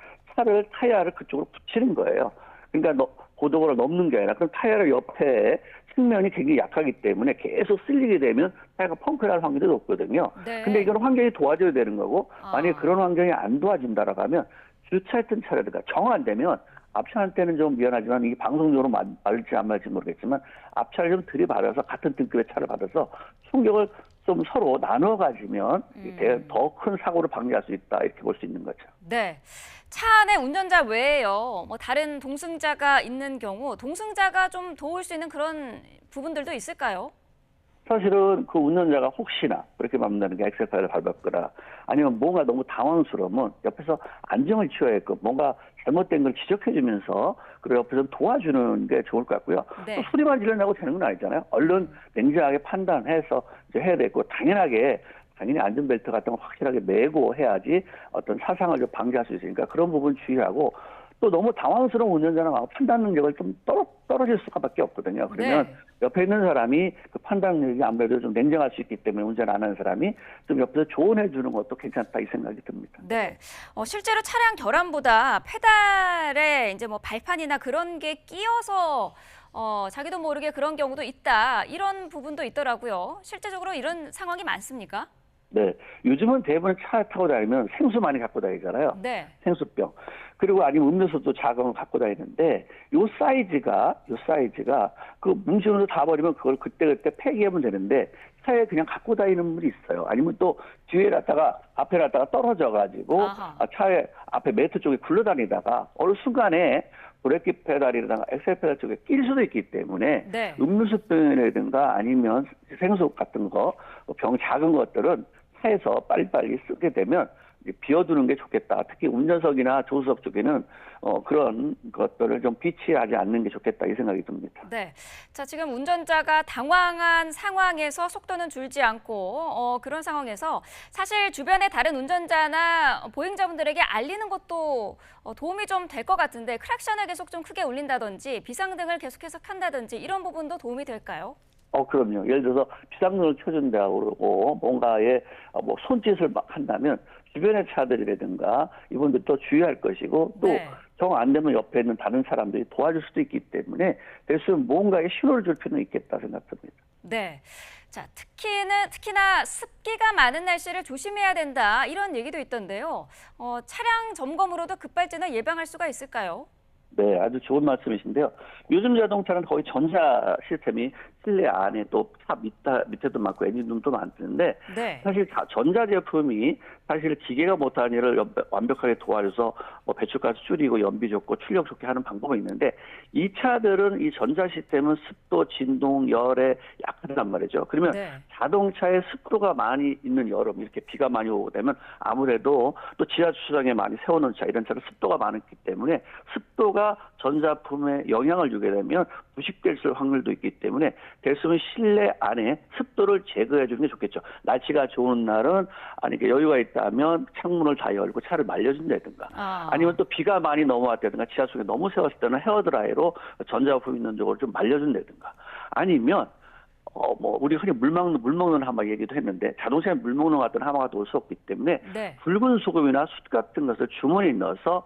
[SPEAKER 11] 타이어를 그쪽으로 붙이는 거예요. 그러니까 고도로를 넘는 게 아니라 그럼 타이어를 옆에 측면이 굉장히 약하기 때문에 계속 쓸리게 되면 타이어가 펑크날 확률이 높거든요.
[SPEAKER 1] 네.
[SPEAKER 11] 근데 이건 환경이 도와줘야 되는 거고 만약에 그런 환경이 안 도와준다라고 하면 주차했던 차라든가 정 안 되면 앞차한테는 좀 미안하지만 이게 방송적으로 말지 안 말지 모르겠지만 앞차를 좀 들이받아서 같은 등급의 차를 받아서 충격을 좀 서로 나눠 가지면 더 큰 사고를 방지할 수 있다 이렇게 볼 수 있는 거죠.
[SPEAKER 1] 네. 차 안에 운전자 외에요. 뭐 다른 동승자가 있는 경우 동승자가 좀 도울 수 있는 그런 부분들도 있을까요?
[SPEAKER 11] 사실은 그 운전자가 혹시나 그렇게 맘대로 엑셀파일을 밟았거나 아니면 뭔가 너무 당황스러우면 옆에서 안정을 취해야겠고 뭔가 잘못된 걸 지적해주면서 그리고 옆에서 도와주는 게 좋을 것 같고요.
[SPEAKER 1] 네.
[SPEAKER 11] 또 소리만 지르려고 되는 건 아니잖아요. 얼른 냉정하게 판단해서 이제 해야 되고 당연히 안전벨트 같은 거 확실하게 매고 해야지 어떤 사상을 좀 방지할 수 있으니까 그런 부분 주의하고 또 너무 당황스러운 운전자는 판단 능력을 좀 떨어질 수밖에 없거든요. 그러면
[SPEAKER 1] 네.
[SPEAKER 11] 옆에 있는 사람이 그 판단 능력이 아무래도 좀 냉정할 수 있기 때문에 운전 안 하는 사람이 좀 옆에서 조언해 주는 것도 괜찮다 이 생각이 듭니다.
[SPEAKER 1] 네. 실제로 차량 결함보다 페달에 이제 뭐 발판이나 그런 게 끼어서 자기도 모르게 그런 경우도 있다. 이런 부분도 있더라고요. 실제적으로 이런 상황이 많습니까?
[SPEAKER 11] 네. 요즘은 대부분 차 타고 다니면 생수 많이 갖고 다니잖아요.
[SPEAKER 1] 네.
[SPEAKER 11] 생수병. 그리고 아니면 음료수도 작은 걸 갖고 다니는데 요 사이즈가 그 뭉치면서 다 버리면 그걸 그때그때 폐기하면 되는데 차에 그냥 갖고 다니는 분이 있어요. 아니면 또 뒤에 놨다가 앞에 놨다가 떨어져 가지고 차에 앞에 매트 쪽에 굴러다니다가 어느 순간에 브레이크 페달이라든가 엑셀 페달 쪽에 낄 수도 있기 때문에
[SPEAKER 1] 네.
[SPEAKER 11] 음료수병이라든가 아니면 생수 같은 거, 병 작은 것들은 차에서 빨리빨리 쓰게 되면 비워두는 게 좋겠다. 특히 운전석이나 조수석 쪽에는 그런 것들을 좀 비치하지 않는 게 좋겠다 이 생각이 듭니다.
[SPEAKER 1] 네. 자, 지금 운전자가 당황한 상황에서 속도는 줄지 않고 그런 상황에서 사실 주변의 다른 운전자나 보행자분들에게 알리는 것도 도움이 좀 될 것 같은데 크락션을 계속 좀 크게 울린다든지 비상등을 계속해서 켠다든지 이런 부분도 도움이 될까요?
[SPEAKER 11] 그럼요. 예를 들어서 비상등을 켜준다고 그러고 뭔가에 뭐 손짓을 막 한다면 주변의 차들이라든가 이분들도 주의할 것이고 또 정 안 되면 옆에 있는 다른 사람들이 도와줄 수도 있기 때문에 됐으면 뭔가에 신호를 줄 필요는 있겠다 생각합니다.
[SPEAKER 1] 네. 자, 특히나 습기가 많은 날씨를 조심해야 된다 이런 얘기도 있던데요. 차량 점검으로도 급발진을 예방할 수가 있을까요?
[SPEAKER 11] 네, 아주 좋은 말씀이신데요. 요즘 자동차는 거의 전자 시스템이 실내 안에 또 차 밑에도 많고 엔진룸도 많던데
[SPEAKER 1] 네.
[SPEAKER 11] 사실 전자 제품이 사실 기계가 못하는 일을 완벽하게 도와줘서 배출가스 줄이고 연비 좋고 출력 좋게 하는 방법이 있는데 이 차들은 이 전자 시스템은 습도, 진동, 열에 약하단 말이죠. 그러면 자동차에 습도가 많이 있는 여름 이렇게 비가 많이 오고 되면 아무래도 또 지하 주차장에 많이 세워놓은 차 이런 차는 습도가 많기 때문에 습도가 전자품에 영향을 주게 되면 부식될 확률도 있기 때문에 됐으면 실내 안에 습도를 제거해 주는 게 좋겠죠. 날씨가 좋은 날은 여유가 있다면 창문을 다 열고 차를 말려준다든가 아니면 또 비가 많이 넘어왔다든가 지하 속에 너무 세웠을 때는 헤어드라이로 전자품 있는 쪽으로 좀 말려준다든가 아니면 우리 흔히 물 먹는 하마 얘기도 했는데 자동차에 물 먹는 같은 하마가 올 수 없기 때문에 붉은 소금이나 숯 같은 것을 주머니에 넣어서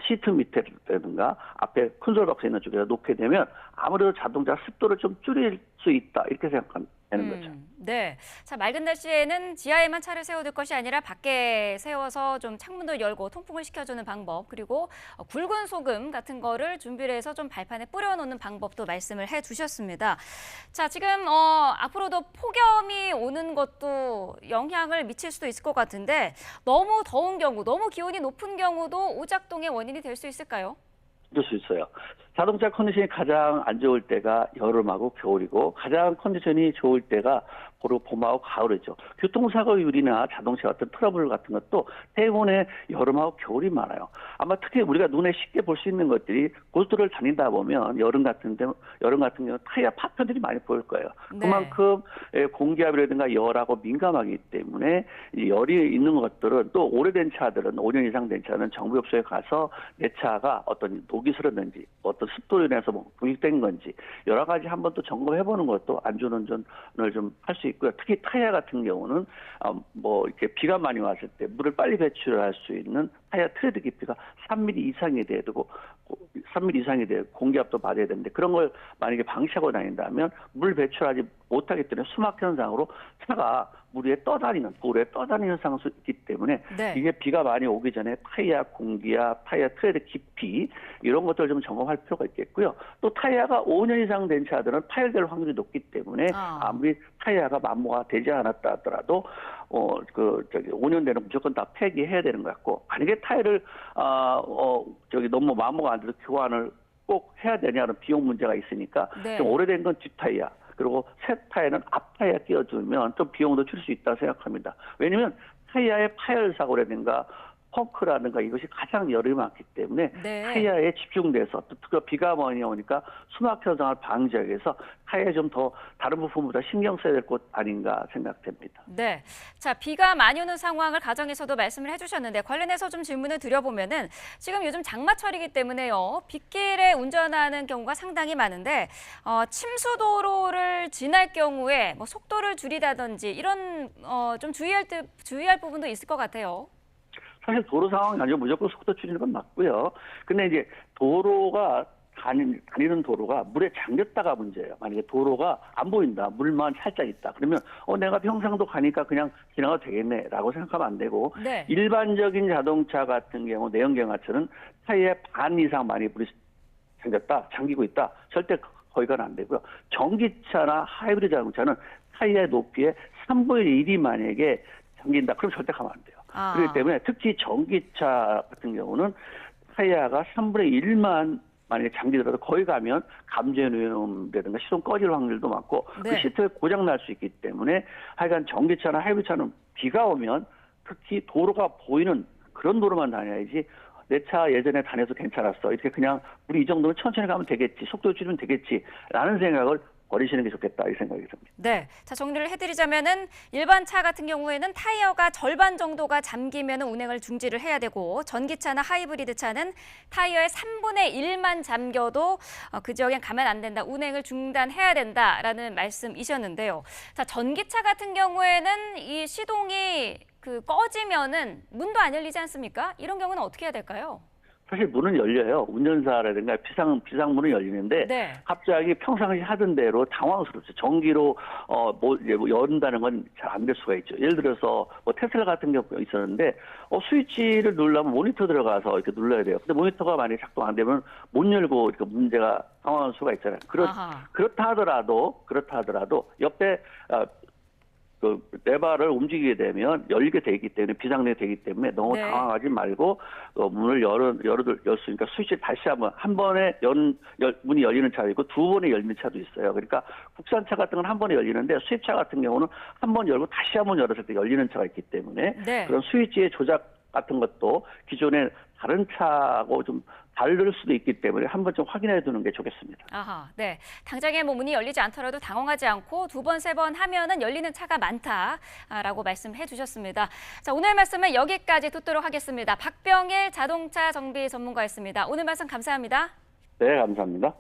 [SPEAKER 11] 시트 밑에라든가 앞에 콘솔 박스에 있는 쪽에 놓게 되면 아무래도 자동차 습도를 좀 줄일 수 있다 이렇게 생각합니다. 되는 거죠.
[SPEAKER 1] 네. 자, 맑은 날씨에는 지하에만 차를 세워둘 것이 아니라 밖에 세워서 좀 창문도 열고 통풍을 시켜주는 방법, 그리고 굵은 소금 같은 거를 준비를 해서 좀 발판에 뿌려놓는 방법도 말씀을 해주셨습니다. 자, 지금 앞으로도 폭염이 오는 것도 영향을 미칠 수도 있을 것 같은데 너무 더운 경우, 너무 기온이 높은 경우도 오작동의 원인이 될 수 있을까요?
[SPEAKER 11] 그럴 수 있어요. 자동차 컨디션이 가장 안 좋을 때가 여름하고 겨울이고 가장 컨디션이 좋을 때가 바로 봄하고 가을이죠. 교통사고율이나 자동차 같은 트러블 같은 것도 대부분의 여름하고 겨울이 많아요. 아마 특히 우리가 눈에 쉽게 볼 수 있는 것들이 고속도로를 다니다 보면 여름 같은 경우 타이어 파편들이 많이 보일 거예요.
[SPEAKER 1] 네.
[SPEAKER 11] 그만큼 공기압이라든가 열하고 민감하기 때문에 이 열이 있는 것들은 또 오래된 차들은 5년 이상 된 차는 정비업소에 가서 내 차가 어떤 녹이 슬었는지 어떤 습도로 인해서 뭐 부식된 건지 여러 가지 한번 또 점검해보는 것도 안전운전을 좀 할 수 있고요. 특히 타이어 같은 경우는 뭐 이렇게 비가 많이 왔을 때 물을 빨리 배출할 수 있는 타이어 트레드 깊이가 3mm 이상이 돼야 되고 3mm 이상이 돼야 공기압도 받아야 되는데 그런 걸 만약에 방치하고 다닌다면 물 배출하지 못하기 때문에 수막 현상으로 차가 물 위에 떠다니는 돌에 떠다니는 현상이 있기 때문에
[SPEAKER 1] 네.
[SPEAKER 11] 이게 비가 많이 오기 전에 타이어 공기압, 타이어 트레드 깊이 이런 것들을 좀 점검할 필요가 있겠고요. 또 타이어가 5년 이상 된 차들은 파열될 확률이 높기 때문에 아무리 타이어가 마모가 되지 않았다 하더라도 5년 되는 무조건 다 폐기해야 되는 것 같고 만약에 타이어를 너무 마모가 안 돼서 교환을 꼭 해야 되냐는 비용 문제가 있으니까
[SPEAKER 1] 네.
[SPEAKER 11] 좀 오래된 건 뒷타이어 그리고 새 타이어는 앞타이어 끼워주면 좀 비용도 줄 수 있다고 생각합니다. 왜냐하면 타이어의 파열 사고라든가 펑크라든가 이것이 가장 열이 많기 때문에
[SPEAKER 1] 네.
[SPEAKER 11] 타이어에 집중돼서 또 비가 많이 오니까 수막 현상을 방지하기 위해서 타이어에 좀 더 다른 부품보다 신경 써야 될 것 아닌가 생각됩니다.
[SPEAKER 1] 네. 자, 비가 많이 오는 상황을 가정에서도 말씀을 해주셨는데 관련해서 좀 질문을 드려보면은 지금 요즘 장마철이기 때문에요. 빗길에 운전하는 경우가 상당히 많은데 침수도로를 지날 경우에 뭐 속도를 줄이다든지 이런 좀 주의할 부분도 있을 것 같아요.
[SPEAKER 11] 사실 도로 상황이 아니고 무조건 속도 줄이는 건 맞고요. 근데 이제 도로가 다니는 도로가 물에 잠겼다가 문제예요. 만약에 도로가 안 보인다, 물만 살짝 있다. 그러면 내가 평상도 가니까 그냥 지나가도 되겠네라고 생각하면 안 되고
[SPEAKER 1] 네.
[SPEAKER 11] 일반적인 자동차 같은 경우 내연경화차는 타이어의 반 이상 많이 물이 잠기고 있다. 절대 거기가 안 되고요. 전기차나 하이브리드 자동차는 타이어의 높이의 3분의 1이 만약에 잠긴다. 그럼 절대 가면 안 돼요. 그렇기 때문에 특히 전기차 같은 경우는 타이어가 3분의 1만 만약에 잠기더라도 거기 가면 감전오염이라든가 시동 꺼질 확률도 많고
[SPEAKER 1] 네.
[SPEAKER 11] 그 시트에 고장 날 수 있기 때문에 하여간 전기차나 하이브리드차는 비가 오면 특히 도로가 보이는 그런 도로만 다녀야지 내 차 예전에 다녀서 괜찮았어. 이렇게 그냥 우리 이 정도면 천천히 가면 되겠지. 속도 줄이면 되겠지라는 생각을 버리시는 게 좋겠다 이 생각이 듭니다.
[SPEAKER 1] 네, 자 정리를 해드리자면은 일반 차 같은 경우에는 타이어가 절반 정도가 잠기면 운행을 중지를 해야 되고 전기차나 하이브리드 차는 타이어의 3분의 1만 잠겨도 그 지역엔 가면 안 된다, 운행을 중단해야 된다라는 말씀이셨는데요. 자 전기차 같은 경우에는 이 시동이 꺼지면은 문도 안 열리지 않습니까? 이런 경우는 어떻게 해야 될까요?
[SPEAKER 11] 사실 문은 열려요. 운전사라든가 비상문은 열리는데
[SPEAKER 1] 네.
[SPEAKER 11] 갑자기 평상시 하던 대로 당황스럽죠. 전기로 연다는 건 잘 안 될 수가 있죠. 예를 들어서 테슬라 같은 경우가 있었는데 스위치를 누르려면 모니터 들어가서 이렇게 눌러야 돼요. 근데 모니터가 만약에 작동 안 되면 못 열고 이렇게 문제가 상황할 수가 있잖아요. 그렇다 하더라도 옆에 레버를 움직이게 되면 열리게 되기 때문에 비상등이 되기 때문에 너무 당황하지 말고 문을 열었으니까 스위치를 다시 한 번에 문이 열리는 차도 있고 두 번에 열리는 차도 있어요. 그러니까 국산차 같은 건 한 번에 열리는데 수입차 같은 경우는 한 번 열고 다시 한 번 열었을 때 열리는 차가 있기 때문에 그런 스위치의 조작 같은 것도 기존의 다른 차하고 좀 다를 수도 있기 때문에 한번 좀 확인해 두는 게 좋겠습니다.
[SPEAKER 1] 네. 당장에 문이 열리지 않더라도 당황하지 않고 두 번, 세 번 하면은 열리는 차가 많다라고 말씀해 주셨습니다. 자, 오늘 말씀은 여기까지 듣도록 하겠습니다. 박병일 자동차 정비 전문가였습니다. 오늘 말씀 감사합니다.
[SPEAKER 11] 네, 감사합니다.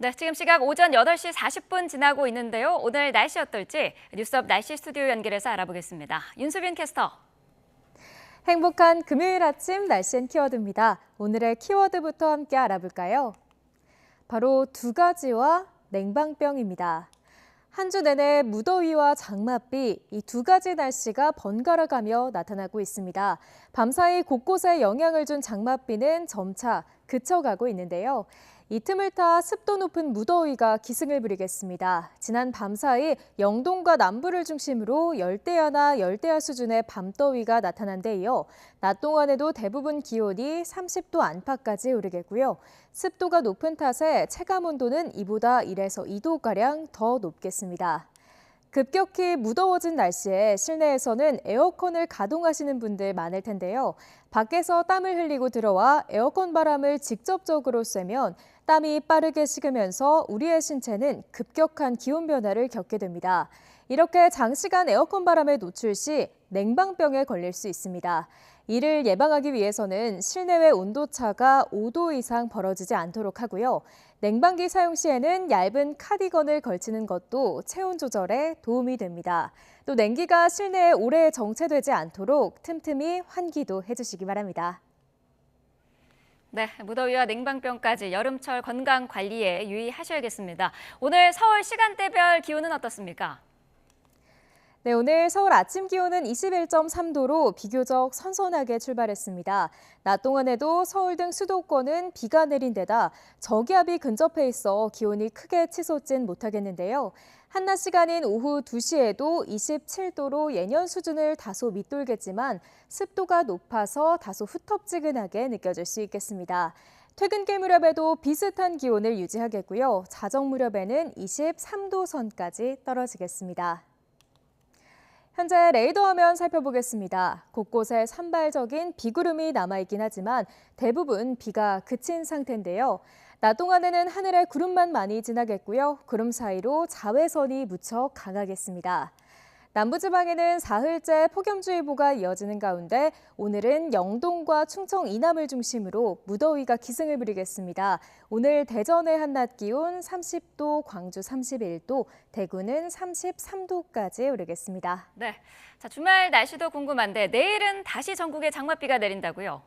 [SPEAKER 1] 네, 지금 시각 오전 8시 40분 지나고 있는데요. 오늘 날씨 어떨지 뉴스업 날씨 스튜디오 연결해서 알아보겠습니다. 윤수빈 캐스터.
[SPEAKER 13] 행복한 금요일 아침 날씨 앤 키워드입니다. 오늘의 키워드부터 함께 알아볼까요? 바로 두 가지와 냉방병입니다. 한 주 내내 무더위와 장맛비, 이 두 가지 날씨가 번갈아가며 나타나고 있습니다. 밤사이 곳곳에 영향을 준 장맛비는 점차 그쳐가고 있는데요. 이 틈을 타 습도 높은 무더위가 기승을 부리겠습니다. 지난 밤사이 영동과 남부를 중심으로 열대야나 열대야 수준의 밤더위가 나타난 데 이어 낮 동안에도 대부분 기온이 30도 안팎까지 오르겠고요. 습도가 높은 탓에 체감온도는 이보다 1에서 2도가량 더 높겠습니다. 급격히 무더워진 날씨에 실내에서는 에어컨을 가동하시는 분들 많을 텐데요. 밖에서 땀을 흘리고 들어와 에어컨 바람을 직접적으로 쐬면 땀이 빠르게 식으면서 우리의 신체는 급격한 기온 변화를 겪게 됩니다. 이렇게 장시간 에어컨 바람에 노출 시 냉방병에 걸릴 수 있습니다. 이를 예방하기 위해서는 실내외 온도차가 5도 이상 벌어지지 않도록 하고요. 냉방기 사용 시에는 얇은 카디건을 걸치는 것도 체온 조절에 도움이 됩니다. 또 냉기가 실내에 오래 정체되지 않도록 틈틈이 환기도 해주시기 바랍니다.
[SPEAKER 1] 네, 무더위와 냉방병까지 여름철 건강 관리에 유의하셔야겠습니다. 오늘 서울 시간대별 기온은 어떻습니까?
[SPEAKER 13] 네, 오늘 서울 아침 기온은 21.3도로 비교적 선선하게 출발했습니다. 낮 동안에도 서울 등 수도권은 비가 내린 데다 저기압이 근접해 있어 기온이 크게 치솟진 못하겠는데요. 한낮 시간인 오후 2시에도 27도로 예년 수준을 다소 밑돌겠지만 습도가 높아서 다소 후텁지근하게 느껴질 수 있겠습니다. 퇴근길 무렵에도 비슷한 기온을 유지하겠고요. 자정 무렵에는 23도 선까지 떨어지겠습니다. 현재 레이더 화면 살펴보겠습니다. 곳곳에 산발적인 비구름이 남아있긴 하지만 대부분 비가 그친 상태인데요. 낮 동안에는 하늘에 구름만 많이 지나겠고요. 구름 사이로 자외선이 무척 강하겠습니다. 남부지방에는 사흘째 폭염주의보가 이어지는 가운데 오늘은 영동과 충청 이남을 중심으로 무더위가 기승을 부리겠습니다. 오늘 대전의 한낮 기온 30도, 광주 31도, 대구는 33도까지 오르겠습니다.
[SPEAKER 1] 네, 자, 주말 날씨도 궁금한데 내일은 다시 전국에 장맛비가 내린다고요?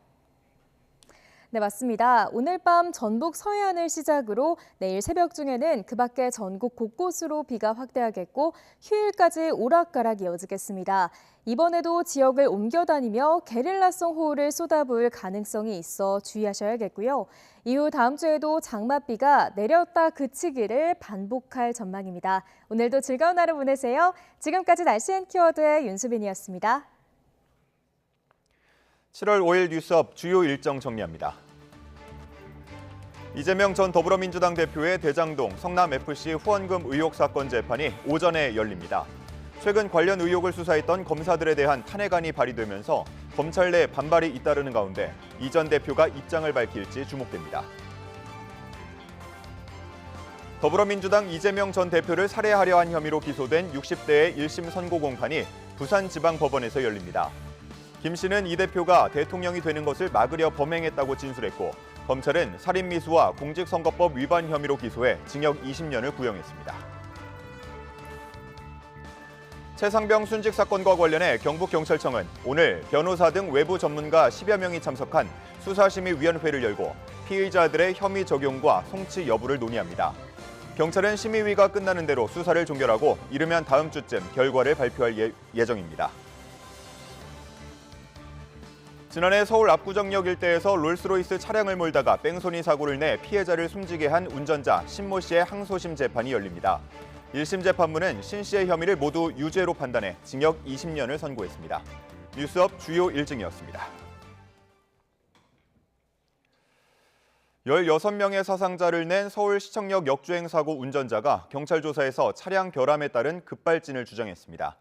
[SPEAKER 13] 네, 맞습니다. 오늘 밤 전북 서해안을 시작으로 내일 새벽 중에는 그 밖에 전국 곳곳으로 비가 확대하겠고 휴일까지 오락가락 이어지겠습니다. 이번에도 지역을 옮겨 다니며 게릴라성 호우를 쏟아부을 가능성이 있어 주의하셔야겠고요. 이후 다음 주에도 장맛비가 내렸다 그치기를 반복할 전망입니다. 오늘도 즐거운 하루 보내세요. 지금까지 날씨 앤 키워드의 윤수빈이었습니다.
[SPEAKER 2] 7월 5일 뉴스업 주요 일정 정리합니다. 이재명 전 더불어민주당 대표의 대장동 성남FC 후원금 의혹 사건 재판이 오전에 열립니다. 최근 관련 의혹을 수사했던 검사들에 대한 탄핵안이 발의되면서 검찰 내 반발이 잇따르는 가운데 이 전 대표가 입장을 밝힐지 주목됩니다. 더불어민주당 이재명 전 대표를 살해하려 한 혐의로 기소된 60대의 1심 선고 공판이 부산지방법원에서 열립니다. 김 씨는 이 대표가 대통령이 되는 것을 막으려 범행했다고 진술했고 검찰은 살인미수와 공직선거법 위반 혐의로 기소해 징역 20년을 구형했습니다. 최상병 순직 사건과 관련해 경북경찰청은 오늘 변호사 등 외부 전문가 10여 명이 참석한 수사심의위원회를 열고 피의자들의 혐의 적용과 송치 여부를 논의합니다. 경찰은 심의위가 끝나는 대로 수사를 종결하고 이르면 다음 주쯤 결과를 발표할 예정입니다. 지난해 서울 압구정역 일대에서 롤스로이스 차량을 몰다가 뺑소니 사고를 내 피해자를 숨지게 한 운전자 신모 씨의 항소심 재판이 열립니다. 1심 재판부는 신 씨의 혐의를 모두 유죄로 판단해 징역 20년을 선고했습니다. 뉴스업 주요 일정이었습니다. 16명의 사상자를 낸 서울시청역 역주행 사고 운전자가 경찰 조사에서 차량 결함에 따른 급발진을 주장했습니다.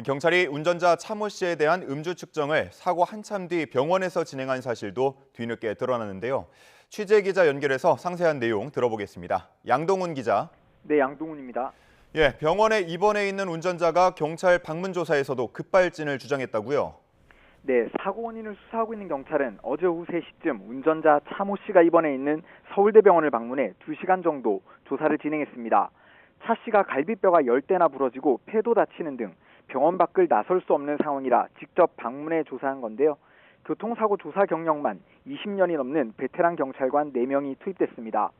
[SPEAKER 2] 경찰이 운전자 차모 씨에 대한 음주 측정을 사고 한참 뒤 병원에서 진행한 사실도 뒤늦게 드러났는데요. 취재 기자 연결해서 상세한 내용 들어보겠습니다. 양동훈 기자.
[SPEAKER 14] 네, 양동훈입니다.
[SPEAKER 2] 예, 병원에 입원해 있는 운전자가 경찰 방문 조사에서도 급발진을 주장했다고요?
[SPEAKER 14] 네, 사고 원인을 수사하고 있는 경찰은 어제 오후 3시쯤 운전자 차모 씨가 입원해 있는 서울대병원을 방문해 2시간 정도 조사를 진행했습니다. 차 씨가 갈비뼈가 10대나 부러지고 폐도 다치는 등 병원 밖을 나설 수 없는 상황이라 직접 방문해 조사한 건데요. 교통사고 조사 경력만 20년이 넘는 베테랑 경찰관 4명이 투입됐습니다.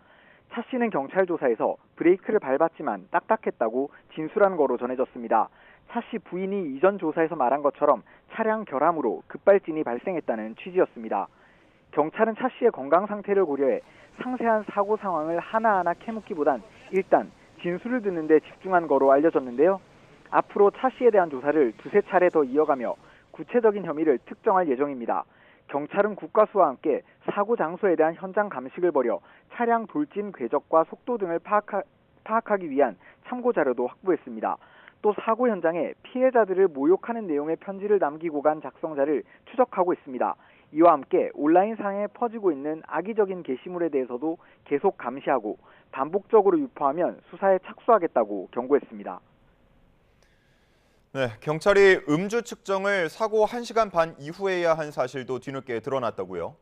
[SPEAKER 14] 차 씨는 경찰 조사에서 브레이크를 밟았지만 딱딱했다고 진술한 거로 전해졌습니다. 차 씨 부인이 이전 조사에서 말한 것처럼 차량 결함으로 급발진이 발생했다는 취지였습니다. 경찰은 차 씨의 건강 상태를 고려해 상세한 사고 상황을 하나하나 캐묻기보단 일단 진술을 듣는 데 집중한 거로 알려졌는데요. 앞으로 차 씨에 대한 조사를 2-3차례 더 이어가며 구체적인 혐의를 특정할 예정입니다. 경찰은 국과수와 함께 사고 장소에 대한 현장 감식을 벌여 차량 돌진 궤적과 속도 등을 파악하기 위한 참고 자료도 확보했습니다. 또 사고 현장에 피해자들을 모욕하는 내용의 편지를 남기고 간 작성자를 추적하고 있습니다. 이와 함께 온라인상에 퍼지고 있는 악의적인 게시물에 대해서도 계속 감시하고 반복적으로 유포하면 수사에 착수하겠다고 경고했습니다.
[SPEAKER 2] 네, 경찰이 음주 측정을 사고 1시간 반 이후에 해야 한 사실도 뒤늦게 드러났다고요?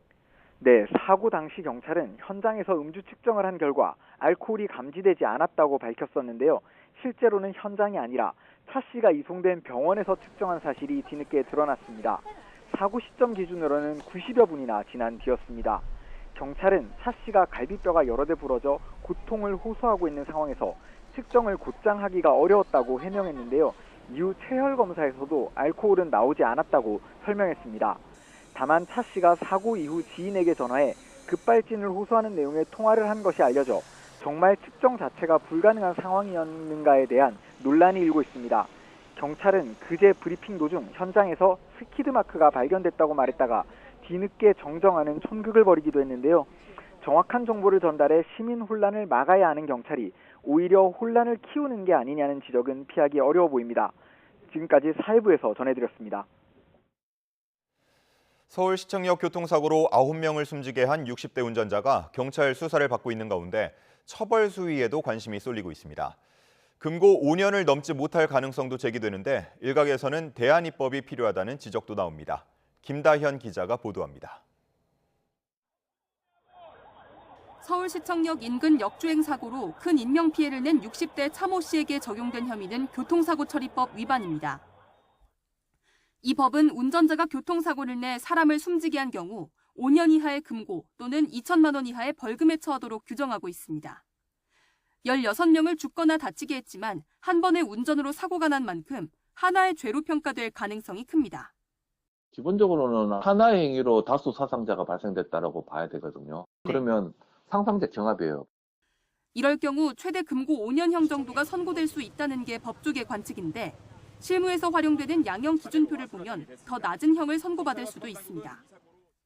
[SPEAKER 14] 네, 사고 당시 경찰은 현장에서 음주 측정을 한 결과 알코올이 감지되지 않았다고 밝혔었는데요. 실제로는 현장이 아니라 차 씨가 이송된 병원에서 측정한 사실이 뒤늦게 드러났습니다. 사고 시점 기준으로는 90여 분이나 지난 뒤였습니다. 경찰은 차 씨가 갈비뼈가 여러 대 부러져 고통을 호소하고 있는 상황에서 측정을 곧장 하기가 어려웠다고 해명했는데요. 이후 체혈 검사에서도 알코올은 나오지 않았다고 설명했습니다. 다만 차 씨가 사고 이후 지인에게 전화해 급발진을 호소하는 내용의 통화를 한 것이 알려져 정말 측정 자체가 불가능한 상황이었는가에 대한 논란이 일고 있습니다. 경찰은 그제 브리핑 도중 현장에서 스키드 마크가 발견됐다고 말했다가 뒤늦게 정정하는 촌극을 벌이기도 했는데요. 정확한 정보를 전달해 시민 혼란을 막아야 하는 경찰이 오히려 혼란을 키우는 게 아니냐는 지적은 피하기 어려워 보입니다. 지금까지 사회부에서 전해드렸습니다.
[SPEAKER 2] 서울시청역 교통사고로 9명을 숨지게 한 60대 운전자가 경찰 수사를 받고 있는 가운데 처벌 수위에도 관심이 쏠리고 있습니다. 금고 5년을 넘지 못할 가능성도 제기되는데 일각에서는 대안 입법이 필요하다는 지적도 나옵니다. 김다현 기자가 보도합니다.
[SPEAKER 15] 서울시청역 인근 역주행 사고로 큰 인명피해를 낸 60대 차모 씨에게 적용된 혐의는 교통사고처리법 위반입니다. 이 법은 운전자가 교통사고를 내 사람을 숨지게 한 경우 5년 이하의 금고 또는 2천만 원 이하의 벌금에 처하도록 규정하고 있습니다. 16명을 죽거나 다치게 했지만 한 번의 운전으로 사고가 난 만큼 하나의 죄로 평가될 가능성이 큽니다.
[SPEAKER 16] 기본적으로는 하나의 행위로 다수 사상자가 발생됐다고 봐야 되거든요. 그러면 상상적 경합이에요.
[SPEAKER 15] 이럴 경우 최대 금고 5년형 정도가 선고될 수 있다는 게 법조계 관측인데 실무에서 활용되는 양형 기준표를 보면 더 낮은 형을 선고받을 수도 있습니다.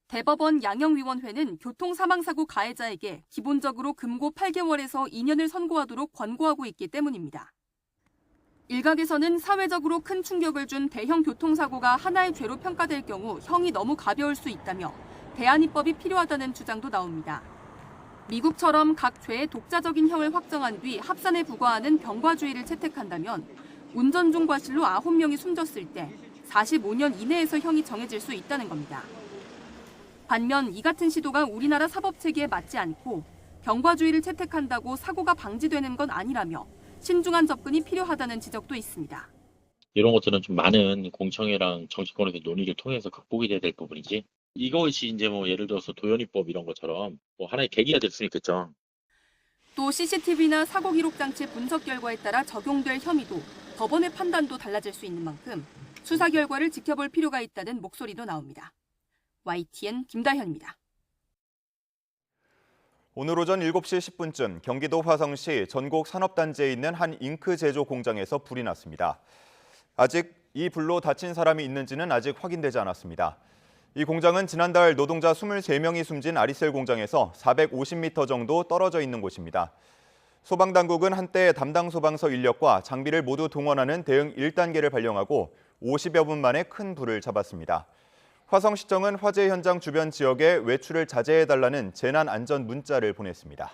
[SPEAKER 15] 대법원 양형위원회는 교통사망사고 가해자에게 기본적으로 금고 8개월에서 2년을 선고하도록 권고하고 있기 때문입니다. 일각에서는 사회적으로 큰 충격을 준 대형 교통사고가 하나의 죄로 평가될 경우 형이 너무 가벼울 수 있다며 대안 입법이 필요하다는 주장도 나옵니다. 미국처럼 각 죄에 독자적인 형을 확정한 뒤 합산에 부과하는 병과주의를 채택한다면 운전 중 과실로 9명이 숨졌을 때 45년 이내에서 형이 정해질 수 있다는 겁니다. 반면 이 같은 시도가 우리나라 사법체계에 맞지 않고 병과주의를 채택한다고 사고가 방지되는 건 아니라며 신중한 접근이 필요하다는 지적도 있습니다.
[SPEAKER 17] 이런 것들은 좀 많은 공청회랑 정치권에서 논의를 통해서 극복이 돼야 될 부분이지. 이것이 이제 뭐 예를 들어서 도연입법 이런 것처럼 뭐 하나의 계기가 될 수 있겠죠.
[SPEAKER 15] 또 CCTV나 사고 기록 장치 분석 결과에 따라 적용될 혐의도 법원의 판단도 달라질 수 있는 만큼 수사 결과를 지켜볼 필요가 있다는 목소리도 나옵니다. YTN 김다현입니다.
[SPEAKER 2] 오늘 오전 7시 10분쯤 경기도 화성시 전곡 산업단지에 있는 한 잉크 제조 공장에서 불이 났습니다. 아직 이 불로 다친 사람이 있는지는 아직 확인되지 않았습니다. 이 공장은 지난달 노동자 23명이 숨진 아리셀 공장에서 450m 정도 떨어져 있는 곳입니다. 소방당국은 한때 담당 소방서 인력과 장비를 모두 동원하는 대응 1단계를 발령하고 50여 분 만에 큰 불을 잡았습니다. 화성시청은 화재 현장 주변 지역에 외출을 자제해달라는 재난안전 문자를 보냈습니다.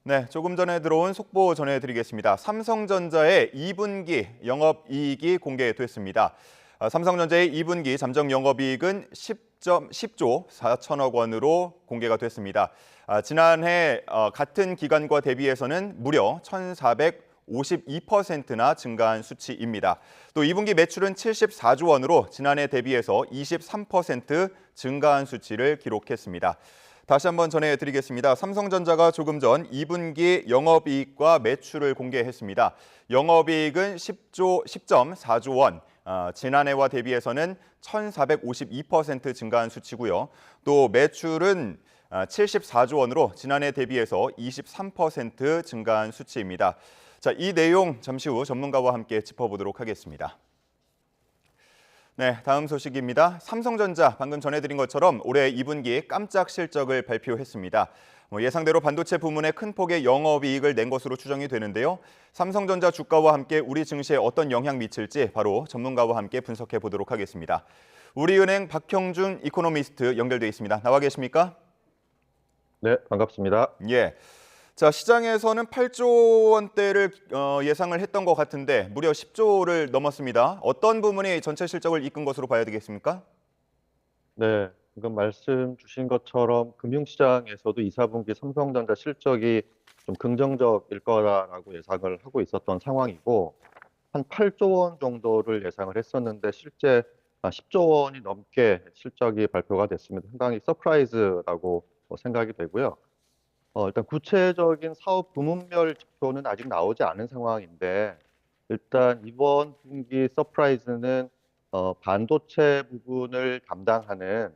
[SPEAKER 2] 네, 조금 전에 들어온 속보 전해드리겠습니다. 삼성전자의 2분기 영업이익이 공개됐습니다. 삼성전자의 2분기 잠정 영업이익은 10조 4천억 원으로 공개가 됐습니다. 지난해 같은 기간과 대비해서는 무려 1,452%나 증가한 수치입니다. 또 2분기 매출은 74조 원으로 지난해 대비해서 23% 증가한 수치를 기록했습니다. 다시 한번 전해드리겠습니다. 삼성전자가 조금 전 2분기 영업이익과 매출을 공개했습니다. 영업이익은 10.4조 원, 지난해와 대비해서는 1,452% 증가한 수치고요. 또 매출은 74조 원으로 지난해 대비해서 23% 증가한 수치입니다. 자, 이 내용 잠시 후 전문가와 함께 짚어보도록 하겠습니다. 네, 다음 소식입니다. 삼성전자 방금 전해드린 것처럼 올해 2분기 깜짝 실적을 발표했습니다. 예상대로 반도체 부문에 큰 폭의 영업이익을 낸 것으로 추정이 되는데요. 삼성전자 주가와 함께 우리 증시에 어떤 영향 미칠지 바로 전문가와 함께 분석해 보도록 하겠습니다. 우리은행 박형준 이코노미스트 연결돼 있습니다. 나와 계십니까?
[SPEAKER 18] 네, 반갑습니다.
[SPEAKER 2] 예. 자, 시장에서는 8조 원대를 예상을 했던 것 같은데 무려 10조를 넘었습니다. 어떤 부분이 전체 실적을 이끈 것으로 봐야 되겠습니까?
[SPEAKER 18] 네, 방금 말씀 주신 것처럼 금융시장에서도 2, 4분기 삼성전자 실적이 좀 긍정적일 거라고 예상을 하고 있었던 상황이고 한 8조 원 정도를 예상을 했었는데 실제 10조 원이 넘게 실적이 발표가 됐습니다. 상당히 서프라이즈라고 생각이 되고요. 일단 구체적인 사업 부문별 지표는 아직 나오지 않은 상황인데 일단 이번 분기 서프라이즈는 반도체 부분을 담당하는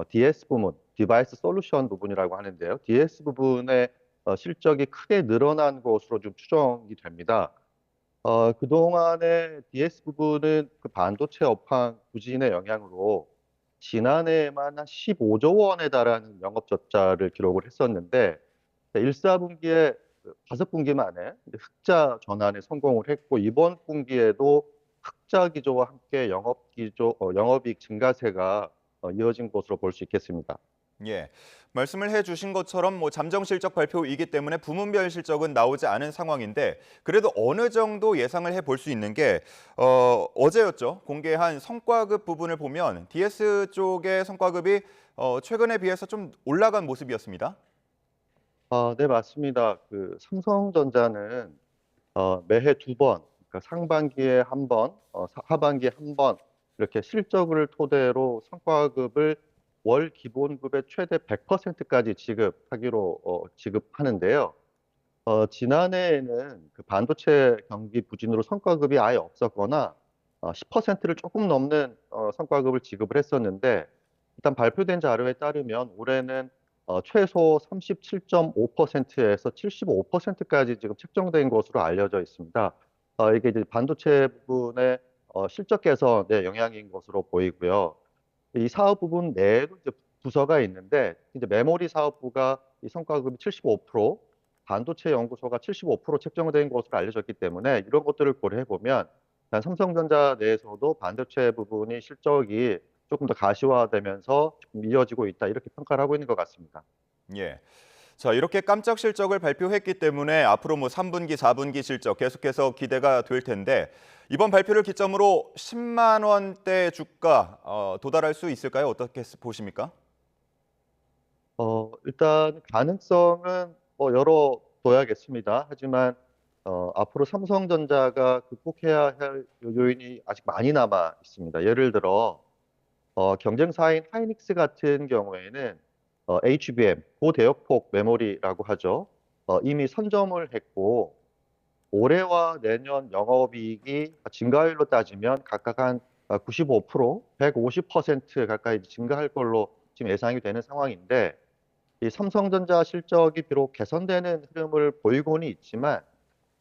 [SPEAKER 18] DS 부문, 디바이스 솔루션 부분이라고 하는데요. DS 부분의 실적이 크게 늘어난 것으로 좀 추정이 됩니다. 그동안의 DS 부분은 그 반도체 업황 부진의 영향으로 지난해에만 한 15조 원에 달하는 영업 적자를 기록을 했었는데 1, 4분기에 5분기 만에 흑자 전환에 성공을 했고 이번 분기에도 흑자 기조와 함께 영업이익 증가세가 이어진 것으로 볼 수 있겠습니다.
[SPEAKER 2] 예, 말씀을 해주신 것처럼 잠정 실적 발표이기 때문에 부문별 실적은 나오지 않은 상황인데 그래도 어느 정도 예상을 해볼 수 있는 게 어제였죠. 공개한 성과급 부분을 보면 DS 쪽의 성과급이 최근에 비해서 좀 올라간 모습이었습니다.
[SPEAKER 18] 네, 맞습니다. 그 삼성전자는 매해 2번, 그러니까 상반기에 한 번, 하반기에 한 번 이렇게 실적을 토대로 성과급을 월 기본급의 최대 100%까지 지급하는데요. 지난해에는 그 반도체 경기 부진으로 성과급이 아예 없었거나 10%를 조금 넘는 성과급을 지급을 했었는데 일단 발표된 자료에 따르면 올해는 최소 37.5%에서 75%까지 지금 책정된 것으로 알려져 있습니다. 이게 이제 반도체 부분의 실적 개선의 영향인 것으로 보이고요. 이 사업 부분 내에도 이제 부서가 있는데 이제 메모리 사업부가 이 성과급이 75%, 반도체 연구소가 75% 책정된 것으로 알려졌기 때문에 이런 것들을 고려해 보면 삼성전자 내에서도 반도체 부분이 실적이 조금 더 가시화되면서 조금 이어지고 있다 이렇게 평가를 하고 있는 것 같습니다.
[SPEAKER 2] 예. 자, 이렇게 깜짝 실적을 발표했기 때문에 앞으로 3분기, 4분기 실적 계속해서 기대가 될 텐데 이번 발표를 기점으로 10만 원대 주가 도달할 수 있을까요? 어떻게 보십니까?
[SPEAKER 18] 일단 가능성은 열어둬야겠습니다. 하지만 앞으로 삼성전자가 극복해야 할 요인이 아직 많이 남아 있습니다. 예를 들어 경쟁사인 하이닉스 같은 경우에는 HBM, 고대역폭 메모리라고 하죠. 이미 선점을 했고 올해와 내년 영업이익이 증가율로 따지면 각각 한 95%, 150% 가까이 증가할 걸로 지금 예상이 되는 상황인데 이 삼성전자 실적이 비록 개선되는 흐름을 보이고는 있지만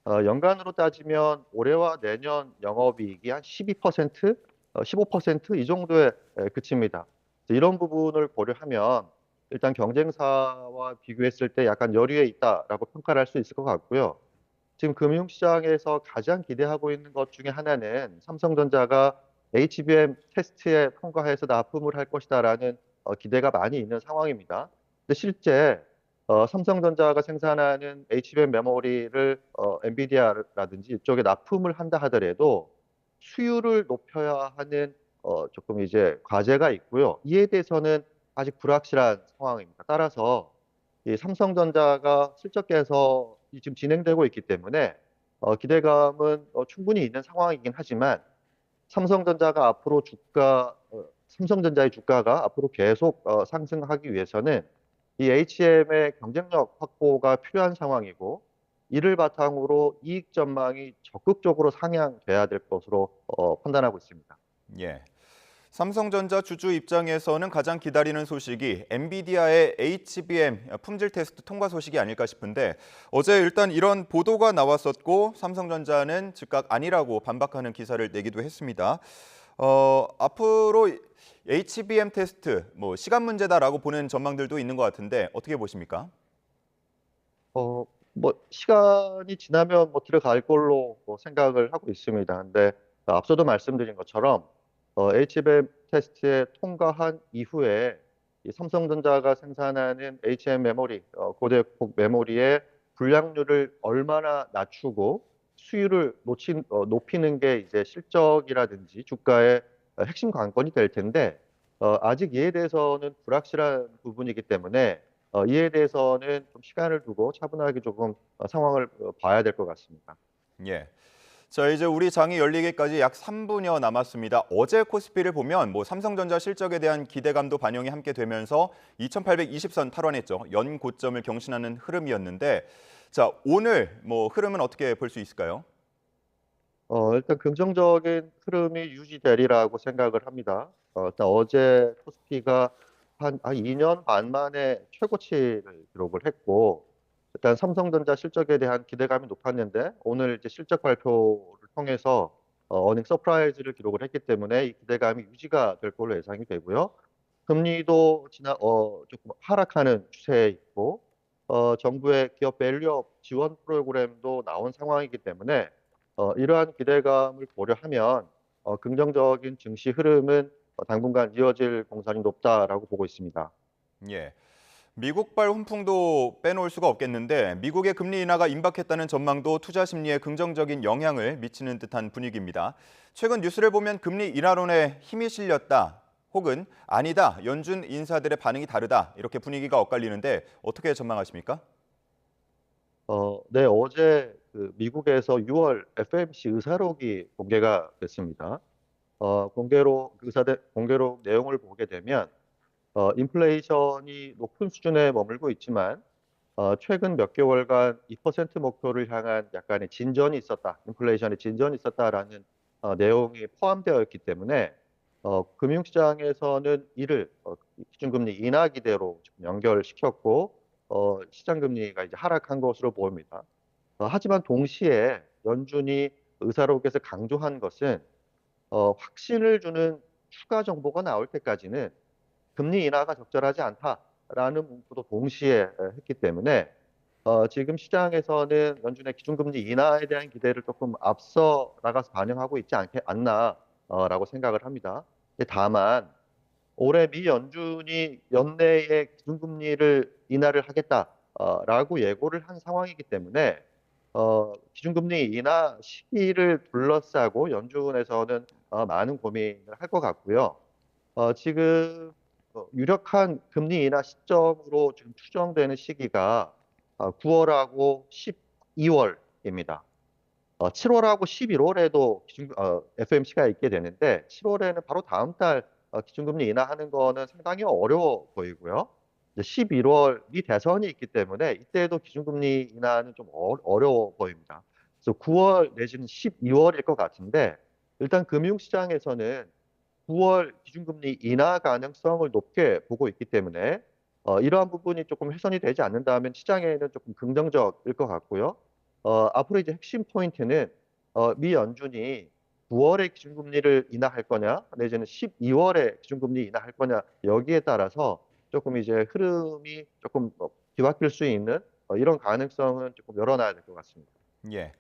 [SPEAKER 18] 연간으로 따지면 올해와 내년 영업이익이 한 12%, 15% 이 정도에 그칩니다. 이런 부분을 고려하면 일단 경쟁사와 비교했을 때 약간 여유에 있다라고 평가를 할 수 있을 것 같고요. 지금 금융시장에서 가장 기대하고 있는 것 중에 하나는 삼성전자가 HBM 테스트에 통과해서 납품을 할 것이다라는 기대가 많이 있는 상황입니다. 근데 실제 삼성전자가 생산하는 HBM 메모리를 엔비디아라든지 이쪽에 납품을 한다 하더라도 수율을 높여야 하는 조금 이제 과제가 있고요. 이에 대해서는 아직 불확실한 상황입니다. 따라서 이 삼성전자가 실적 개선이 지금 진행되고 있기 때문에 기대감은 충분히 있는 상황이긴 하지만 삼성전자가 앞으로 삼성전자의 주가가 앞으로 계속 상승하기 위해서는 이 HM의 경쟁력 확보가 필요한 상황이고 이를 바탕으로 이익 전망이 적극적으로 상향돼야 될 것으로 판단하고 있습니다.
[SPEAKER 2] 예. 삼성전자 주주 입장에서는 가장 기다리는 소식이 엔비디아의 HBM 품질 테스트 통과 소식이 아닐까 싶은데 어제 일단 이런 보도가 나왔었고 삼성전자는 즉각 아니라고 반박하는 기사를 내기도 했습니다. 앞으로 HBM 테스트 시간 문제다라고 보는 전망들도 있는 것 같은데 어떻게 보십니까?
[SPEAKER 18] 시간이 지나면 들어갈 걸로 생각을 하고 있습니다. 근데 앞서도 말씀드린 것처럼 HBM 테스트에 통과한 이후에 이 삼성전자가 생산하는 HBM 메모리, 고대폭 메모리의 불량률을 얼마나 낮추고 수율을 높이는 게 이제 실적이라든지 주가의 핵심 관건이 될 텐데 아직 이에 대해서는 불확실한 부분이기 때문에 이에 대해서는 좀 시간을 두고 차분하게 조금 상황을 봐야 될 것 같습니다.
[SPEAKER 2] 예. 자, 이제 우리 장이 열리기까지 약 3분여 남았습니다. 어제 코스피를 보면 삼성전자 실적에 대한 기대감도 반영이 함께 되면서 2820선 탈환했죠. 연고점을 경신하는 흐름이었는데 자, 오늘 흐름은 어떻게 볼 수 있을까요?
[SPEAKER 18] 일단 긍정적인 흐름이 유지되리라고 생각을 합니다. 일단 어제 코스피가 한 2년 반 만에 최고치를 기록을 했고 일단 삼성전자 실적에 대한 기대감이 높았는데 오늘 이제 실적 발표를 통해서 어닝 서프라이즈를 기록을 했기 때문에 이 기대감이 유지가 될 걸로 예상이 되고요. 금리도 조금 하락하는 추세에 있고 정부의 기업 밸류업 지원 프로그램도 나온 상황이기 때문에 이러한 기대감을 고려하면 긍정적인 증시 흐름은 당분간 이어질 공산이 높다라고 보고 있습니다.
[SPEAKER 2] 예. 미국발 훈풍도 빼놓을 수가 없겠는데 미국의 금리 인하가 임박했다는 전망도 투자 심리에 긍정적인 영향을 미치는 듯한 분위기입니다. 최근 뉴스를 보면 금리 인하론에 힘이 실렸다 혹은 아니다 연준 인사들의 반응이 다르다 이렇게 분위기가 엇갈리는데 어떻게 전망하십니까?
[SPEAKER 18] 네, 어제 미국에서 6월 FOMC 의사록이 공개가 됐습니다. 공개록 내용을 보게 되면 인플레이션이 높은 수준에 머물고 있지만 최근 몇 개월간 2% 목표를 향한 약간의 진전이 있었다, 인플레이션의 진전이 있었다라는 내용이 포함되어 있기 때문에 금융시장에서는 이를 기준금리 인하 기대로 연결시켰고 시장금리가 이제 하락한 것으로 보입니다. 하지만 동시에 연준이 의사록에서 강조한 것은 확신을 주는 추가 정보가 나올 때까지는 금리 인하가 적절하지 않다라는 문구도 동시에 했기 때문에 지금 시장에서는 연준의 기준금리 인하에 대한 기대를 조금 앞서 나가서 반영하고 있지 않나라고 생각을 합니다. 다만 올해 미 연준이 연내에 기준금리를 인하를 하겠다라고 예고를 한 상황이기 때문에 기준금리 인하 시기를 둘러싸고 연준에서는 많은 고민을 할 것 같고요. 지금 유력한 금리 인하 시점으로 지금 추정되는 시기가 9월하고 12월입니다. 7월하고 11월에도 FOMC가 있게 되는데 7월에는 바로 다음 달 기준금리 인하하는 거는 상당히 어려워 보이고요. 11월 미 대선이 있기 때문에 이때도 기준금리 인하는 좀 어려워 보입니다. 그래서 9월 내지는 12월일 것 같은데 일단 금융시장에서는 9월 기준금리 인하 가능성을 높게 보고 있기 때문에 이러한 부분이 조금 훼손이 되지 않는다면 시장에는 조금 긍정적일 것 같고요. 앞으로 이제 핵심 포인트는 미 연준이 9월에 기준금리를 인하할 거냐 내지는 12월에 기준금리 인하할 거냐 여기에 따라서 조금 이제 흐름이 조금 뒤바뀔 수 있는 이런 가능성은 조금 열어놔야 될 것 같습니다.
[SPEAKER 2] 예.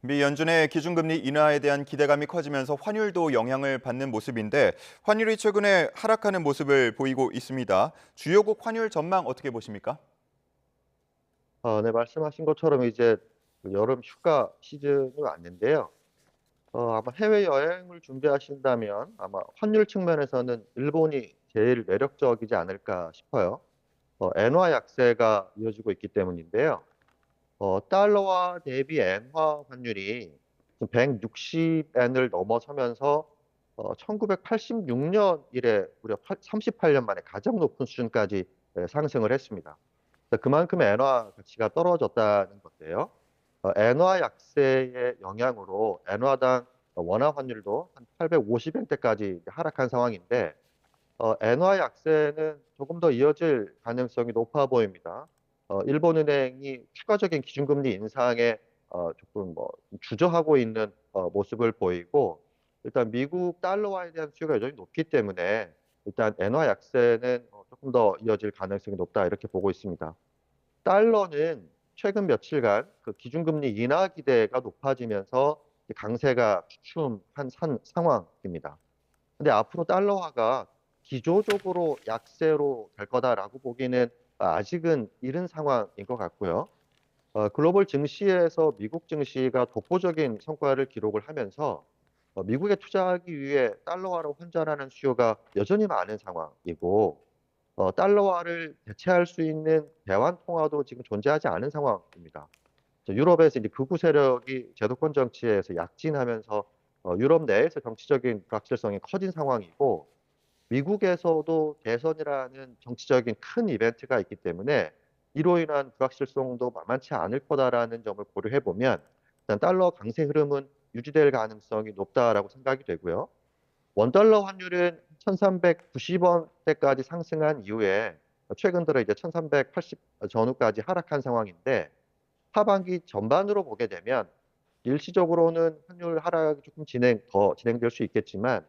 [SPEAKER 2] 미 연준의 기준금리 인하에 대한 기대감이 커지면서 환율도 영향을 받는 모습인데 환율이 최근에 하락하는 모습을 보이고 있습니다. 주요국 환율 전망 어떻게 보십니까?
[SPEAKER 18] 네, 말씀하신 것처럼 이제 여름 휴가 시즌이 왔는데요. 아마 해외여행을 준비하신다면 아마 환율 측면에서는 일본이 제일 매력적이지 않을까 싶어요. 엔화 약세가 이어지고 있기 때문인데요. 달러화 대비 엔화 환율이 160엔을 넘어서면서 1986년 이래 무려 38년 만에 가장 높은 수준까지 상승을 했습니다. 그만큼 엔화 가치가 떨어졌다는 건데요. 엔화 약세의 영향으로 엔화당 원화 환율도 한 850엔대까지 하락한 상황인데 엔화 약세는 조금 더 이어질 가능성이 높아 보입니다. 일본은행이 추가적인 기준금리 인상에 조금 주저하고 있는 모습을 보이고 일단 미국 달러화에 대한 수요가 여전히 높기 때문에 일단 엔화 약세는 조금 더 이어질 가능성이 높다 이렇게 보고 있습니다. 달러는 최근 며칠간 그 기준금리 인하 기대가 높아지면서 강세가 주춤한 상황입니다. 근데 앞으로 달러화가 기조적으로 약세로 될 거다라고 보기는 아직은 이른 상황인 것 같고요. 글로벌 증시에서 미국 증시가 독보적인 성과를 기록을 하면서 미국에 투자하기 위해 달러화로 환전하는 수요가 여전히 많은 상황이고 달러화를 대체할 수 있는 대환 통화도 지금 존재하지 않은 상황입니다. 유럽에서 이제 극우 세력이 제도권 정치에서 약진하면서 유럽 내에서 정치적인 불확실성이 커진 상황이고 미국에서도 대선이라는 정치적인 큰 이벤트가 있기 때문에 이로 인한 불확실성도 만만치 않을 거다라는 점을 고려해 보면 일단 달러 강세 흐름은 유지될 가능성이 높다라고 생각이 되고요. 원달러 환율은 1,390원대까지 상승한 이후에 최근 들어 이제 1,380 전후까지 하락한 상황인데 하반기 전반으로 보게 되면 일시적으로는 환율 하락이 조금 진행될 수 있겠지만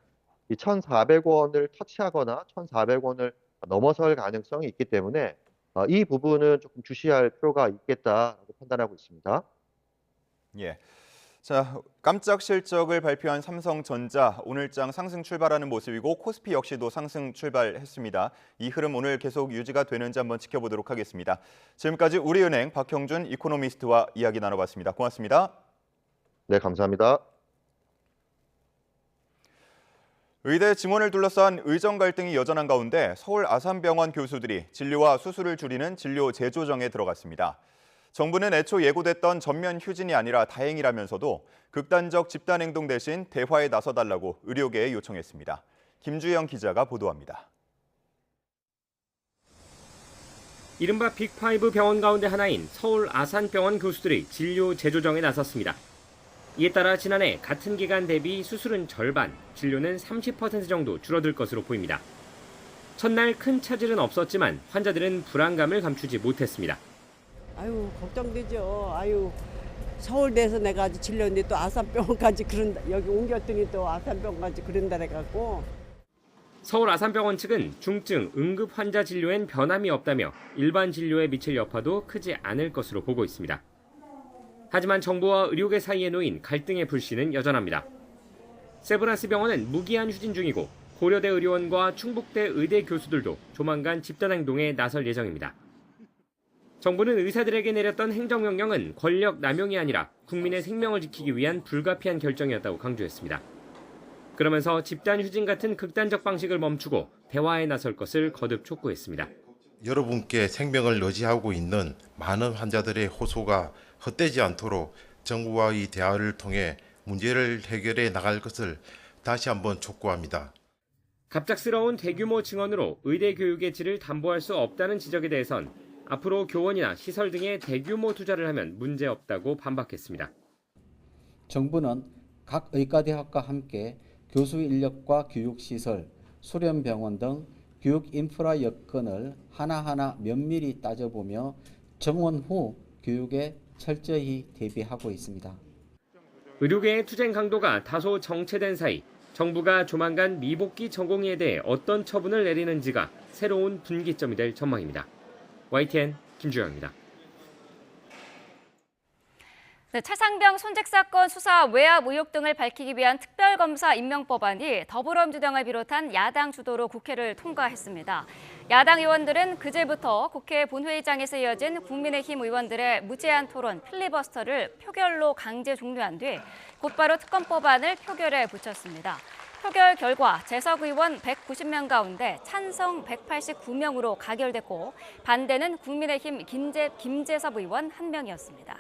[SPEAKER 18] 이 1,400원을 터치하거나 1,400원을 넘어설 가능성이 있기 때문에 이 부분은 조금 주시할 필요가 있겠다라고 판단하고 있습니다.
[SPEAKER 2] 예. 자, 깜짝 실적을 발표한 삼성전자 오늘장 상승 출발하는 모습이고 코스피 역시도 상승 출발했습니다. 이 흐름 오늘 계속 유지가 되는지 한번 지켜보도록 하겠습니다. 지금까지 우리은행 박형준 이코노미스트와 이야기 나눠봤습니다. 고맙습니다.
[SPEAKER 18] 네, 감사합니다.
[SPEAKER 2] 의대 증원을 둘러싼 의정 갈등이 여전한 가운데 서울 아산병원 교수들이 진료와 수술을 줄이는 진료 재조정에 들어갔습니다. 정부는 애초 예고됐던 전면 휴진이 아니라 다행이라면서도 극단적 집단행동 대신 대화에 나서달라고 의료계에 요청했습니다. 김주영 기자가 보도합니다.
[SPEAKER 19] 이른바 빅5 병원 가운데 하나인 서울 아산병원 교수들이 진료 재조정에 나섰습니다. 이에 따라 지난해 같은 기간 대비 수술은 절반, 진료는 30% 정도 줄어들 것으로 보입니다. 첫날 큰 차질은 없었지만 환자들은 불안감을 감추지 못했습니다.
[SPEAKER 20] 아유, 걱정되죠. 아유, 서울대에서 내가 아주 진료했는데 또 아산병원까지 여기 옮겼더니 또 아산병원까지 그런다 해갖고.
[SPEAKER 19] 서울 아산병원 측은 중증, 응급 환자 진료엔 변함이 없다며 일반 진료에 미칠 여파도 크지 않을 것으로 보고 있습니다. 하지만 정부와 의료계 사이에 놓인 갈등의 불씨는 여전합니다. 세브란스 병원은 무기한 휴진 중이고 고려대 의료원과 충북대 의대 교수들도 조만간 집단행동에 나설 예정입니다. 정부는 의사들에게 내렸던 행정명령은 권력 남용이 아니라 국민의 생명을 지키기 위한 불가피한 결정이었다고 강조했습니다. 그러면서 집단 휴진 같은 극단적 방식을 멈추고 대화에 나설 것을 거듭 촉구했습니다.
[SPEAKER 22] 여러분께 생명을 의지하고 있는 많은 환자들의 호소가 헛되지 않도록 정부와의 대화를 통해 문제를 해결해 나갈 것을 다시 한번 촉구합니다.
[SPEAKER 19] 갑작스러운 대규모 증원으로 의대 교육의 질을 담보할 수 없다는 지적에 대해선 앞으로 교원이나 시설 등에 대규모 투자를 하면 문제없다고 반박했습니다.
[SPEAKER 23] 정부는 각 의과대학과 함께 교수 인력과 교육시설, 수련병원 등 교육 인프라 여건을 하나하나 면밀히 따져보며 정원 후 교육에 철저히 대비하고 있습니다.
[SPEAKER 19] 의료계의 투쟁 강도가 다소 정체된 사이 정부가 조만간 미복귀 전공의에 대해 어떤 처분을 내리는지가 새로운 분기점이 될 전망입니다. YTN 김주영입니다.
[SPEAKER 1] 네, 차상병 손직 사건 수사 외압 의혹 등을 밝히기 위한 특별검사 임명법안이 더불어민주당을 비롯한 야당 주도로 국회를 통과했습니다. 야당 의원들은 그제부터 국회 본회의장에서 이어진 국민의힘 의원들의 무제한 토론 필리버스터를 표결로 강제 종료한 뒤 곧바로 특검법안을 표결에 붙였습니다. 표결 결과 재석 의원 190명 가운데 찬성 189명으로 가결됐고 반대는 국민의힘 김재섭 의원 1명이었습니다.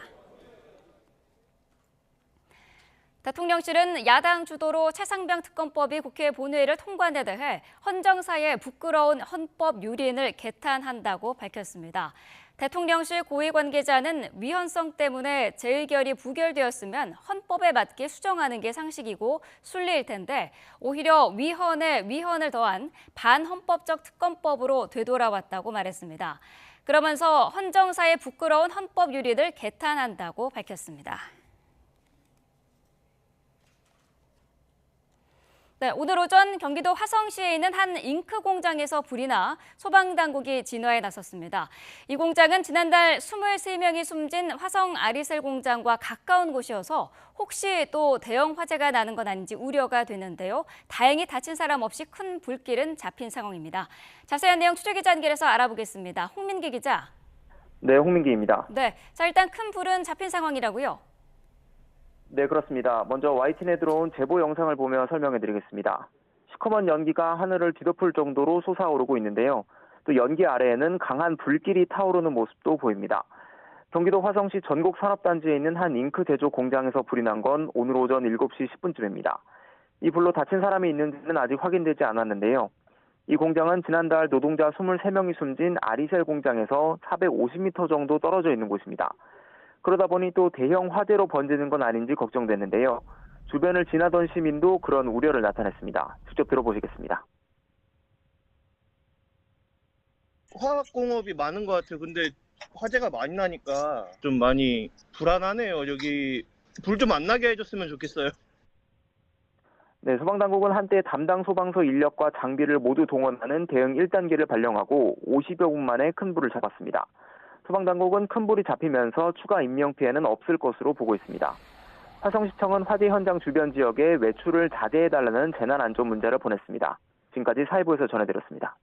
[SPEAKER 1] 대통령실은 야당 주도로 차상병 특검법이 국회 본회의를 통과한 데 대해 헌정사의 부끄러운 헌법 유린을 개탄한다고 밝혔습니다. 대통령실 고위 관계자는 위헌성 때문에 재의결이 부결되었으면 헌법에 맞게 수정하는 게 상식이고 순리일 텐데 오히려 위헌에 위헌을 더한 반헌법적 특검법으로 되돌아왔다고 말했습니다. 그러면서 헌정사의 부끄러운 헌법 유린을 개탄한다고 밝혔습니다. 네, 오늘 오전 경기도 화성시에 있는 한 잉크 공장에서 불이 나 소방당국이 진화에 나섰습니다. 이 공장은 지난달 23명이 숨진 화성 아리셀 공장과 가까운 곳이어서 혹시 또 대형 화재가 나는 건 아닌지 우려가 되는데요. 다행히 다친 사람 없이 큰 불길은 잡힌 상황입니다. 자세한 내용 취재기자 연결해서 알아보겠습니다. 홍민기 기자.
[SPEAKER 3] 네, 홍민기입니다.
[SPEAKER 1] 네, 자 일단 큰 불은 잡힌 상황이라고요?
[SPEAKER 3] 네, 그렇습니다. 먼저 YTN에 들어온 제보 영상을 보며 설명해드리겠습니다. 시커먼 연기가 하늘을 뒤덮을 정도로 솟아오르고 있는데요. 또 연기 아래에는 강한 불길이 타오르는 모습도 보입니다. 경기도 화성시 전곡산업단지에 있는 한 잉크 제조 공장에서 불이 난 건 오늘 오전 7시 10분쯤입니다. 이 불로 다친 사람이 있는지는 아직 확인되지 않았는데요. 이 공장은 지난달 노동자 23명이 숨진 아리셀 공장에서 450m 정도 떨어져 있는 곳입니다. 그러다 보니 또 대형 화재로 번지는 건 아닌지 걱정됐는데요. 주변을 지나던 시민도 그런 우려를 나타냈습니다. 직접 들어보시겠습니다.
[SPEAKER 12] 화학공업이 많은 것 같아요. 근데 화재가 많이 나니까 좀 많이 불안하네요. 여기 불 좀 안 나게 해줬으면 좋겠어요.
[SPEAKER 3] 네, 소방당국은 한때 담당 소방서 인력과 장비를 모두 동원하는 대응 1단계를 발령하고 50여 분 만에 큰 불을 잡았습니다. 소방당국은 큰 불이 잡히면서 추가 인명피해는 없을 것으로 보고 있습니다. 화성시청은 화재 현장 주변 지역에 외출을 자제해달라는 재난안전 문자를 보냈습니다. 지금까지 사회부에서 전해드렸습니다.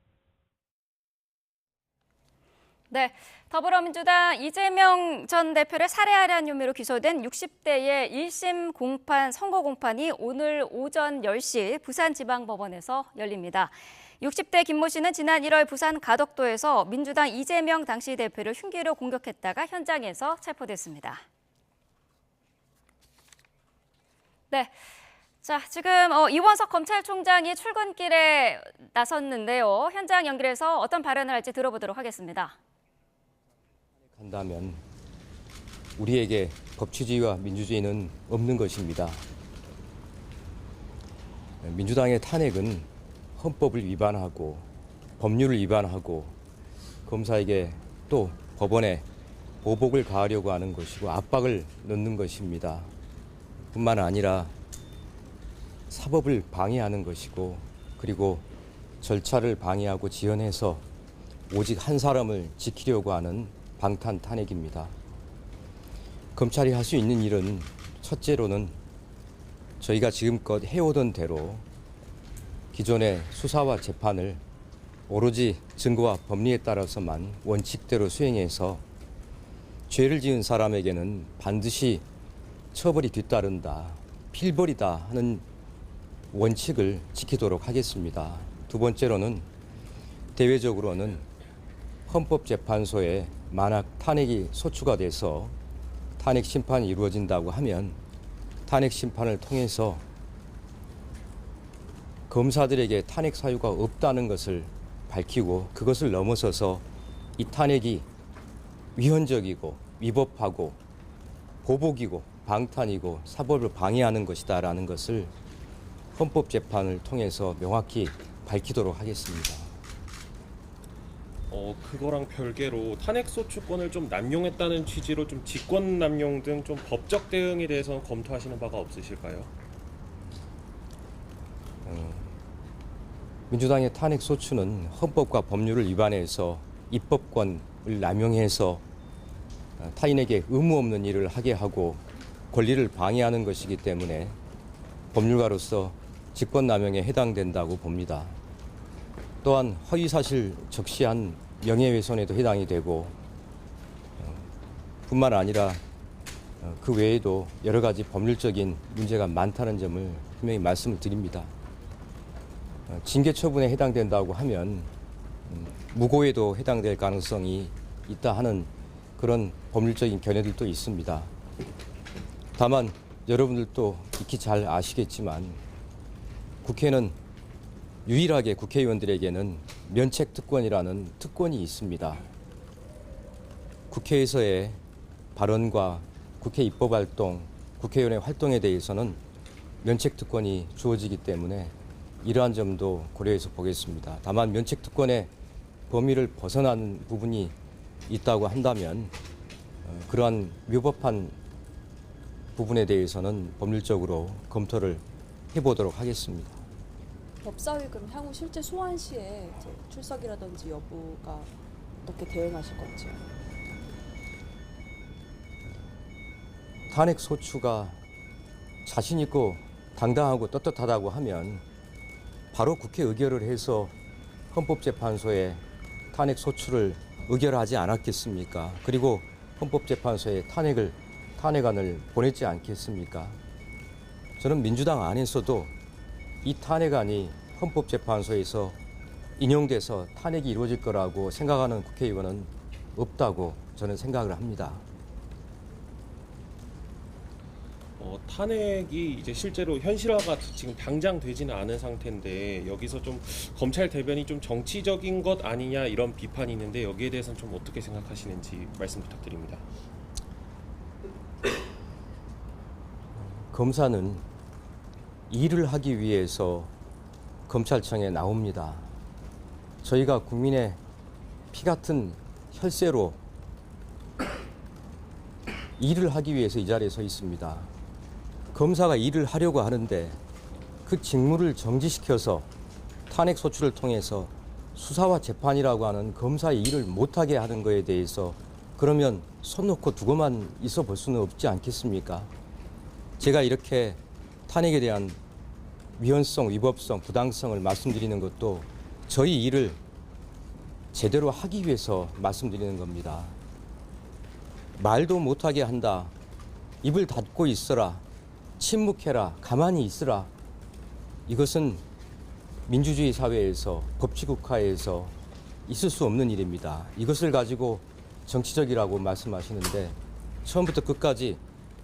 [SPEAKER 1] 네, 더불어민주당 이재명 전 대표를 살해하려는 혐의로 기소된 60대의 1심 공판, 선고 공판이 오늘 오전 10시 부산지방법원에서 열립니다. 60대 김모 씨는 지난 1월 부산 가덕도에서 민주당 이재명 당시 대표를 흉기로 공격했다가 현장에서 체포됐습니다. 네, 자 지금 이원석 검찰총장이 출근길에 나섰는데요. 현장 연결해서 어떤 발언을 할지 들어보도록 하겠습니다.
[SPEAKER 21] 한다면 우리에게 법치주의와 민주주의는 없는 것입니다. 민주당의 탄핵은 헌법을 위반하고 법률을 위반하고 검사에게 또 법원에 보복을 가하려고 하는 것이고 압박을 넣는 것입니다. 뿐만 아니라 사법을 방해하는 것이고 그리고 절차를 방해하고 지연해서 오직 한 사람을 지키려고 하는 방탄 탄핵입니다. 검찰이 할 수 있는 일은 첫째로는 저희가 지금껏 해오던 대로 기존의 수사와 재판을 오로지 증거와 법리에 따라서만 원칙대로 수행해서 죄를 지은 사람에게는 반드시 처벌이 뒤따른다, 필벌이다 하는 원칙을 지키도록 하겠습니다. 두 번째로는 대외적으로는 헌법재판소에 만약 탄핵이 소추가 돼서 탄핵 심판이 이루어진다고 하면 탄핵 심판을 통해서 검사들에게 탄핵 사유가 없다는 것을 밝히고 그것을 넘어서서 이 탄핵이 위헌적이고 위법하고 보복이고 방탄이고 사법을 방해하는 것이다라는 것을 헌법재판을 통해서 명확히 밝히도록 하겠습니다.
[SPEAKER 24] 그거랑 별개로 탄핵소추권을 좀 남용했다는 취지로 좀 직권 남용 등 좀 법적 대응에 대해서 검토하시는 바가 없으실까요?
[SPEAKER 21] 민주당의 탄핵소추는 헌법과 법률을 위반해서 입법권을 남용해서 타인에게 의무 없는 일을 하게 하고 권리를 방해하는 것이기 때문에 법률가로서 직권남용에 해당된다고 봅니다. 또한 허위사실 적시한 명예훼손에도 해당이 되고 뿐만 아니라 그 외에도 여러 가지 법률적인 문제가 많다는 점을 분명히 말씀을 드립니다. 징계 처분에 해당된다고 하면 무고에도 해당될 가능성이 있다 하는 그런 법률적인 견해들도 있습니다. 다만 여러분들도 익히 잘 아시겠지만 국회는 유일하게 국회의원들에게는 면책특권이라는 특권이 있습니다. 국회에서의 발언과 국회 입법활동, 국회의원의 활동에 대해서는 면책특권이 주어지기 때문에 이러한 점도 고려해서 보겠습니다. 다만 면책특권의 범위를 벗어난 부분이 있다고 한다면 그러한 위법한 부분에 대해서는 법률적으로 검토를 해보도록 하겠습니다.
[SPEAKER 4] 법사위 그럼 향후 실제 소환 시에 이제 출석이라든지 여부가 어떻게 대응하실 건지요?
[SPEAKER 21] 탄핵 소추가 자신 있고 당당하고 떳떳하다고 하면 바로 국회 의결을 해서 헌법재판소에 탄핵 소추를 의결하지 않았겠습니까? 그리고 헌법재판소에 탄핵안을 보냈지 않겠습니까? 저는 민주당 안에서도 이 탄핵안이 헌법재판소에서 인용돼서 탄핵이 이루어질 거라고 생각하는 국회의원은 없다고 저는 생각을 합니다.
[SPEAKER 24] 탄핵이 이제 실제로 현실화가 지금 당장 되지는 않은 상태인데 여기서 좀 검찰 대변이 좀 정치적인 것 아니냐 이런 비판이 있는데 여기에 대해서는 좀 어떻게 생각하시는지 말씀 부탁드립니다.
[SPEAKER 21] 검사는 일을 하기 위해서 검찰청에 나옵니다. 저희가 국민의 피 같은 혈세로 일을 하기 위해서 이 자리에 서 있습니다. 검사가 일을 하려고 하는데 그 직무를 정지시켜서 탄핵 소추를 통해서 수사와 재판이라고 하는 검사의 일을 못하게 하는 것에 대해서 그러면 손 놓고 두고만 있어 볼 수는 없지 않겠습니까? 제가 이렇게 탄핵에 대한 위헌성, 위법성, 부당성을 말씀드리는 것도 저희 일을 제대로 하기 위해서 말씀드리는 겁니다. 말도 못하게 한다. 입을 닫고 있어라. 침묵해라. 가만히 있으라. 이것은 민주주의 사회에서 법치국가에서 있을 수 없는 일입니다. 이것을 가지고 정치적이라고 말씀하시는데 처음부터 끝까지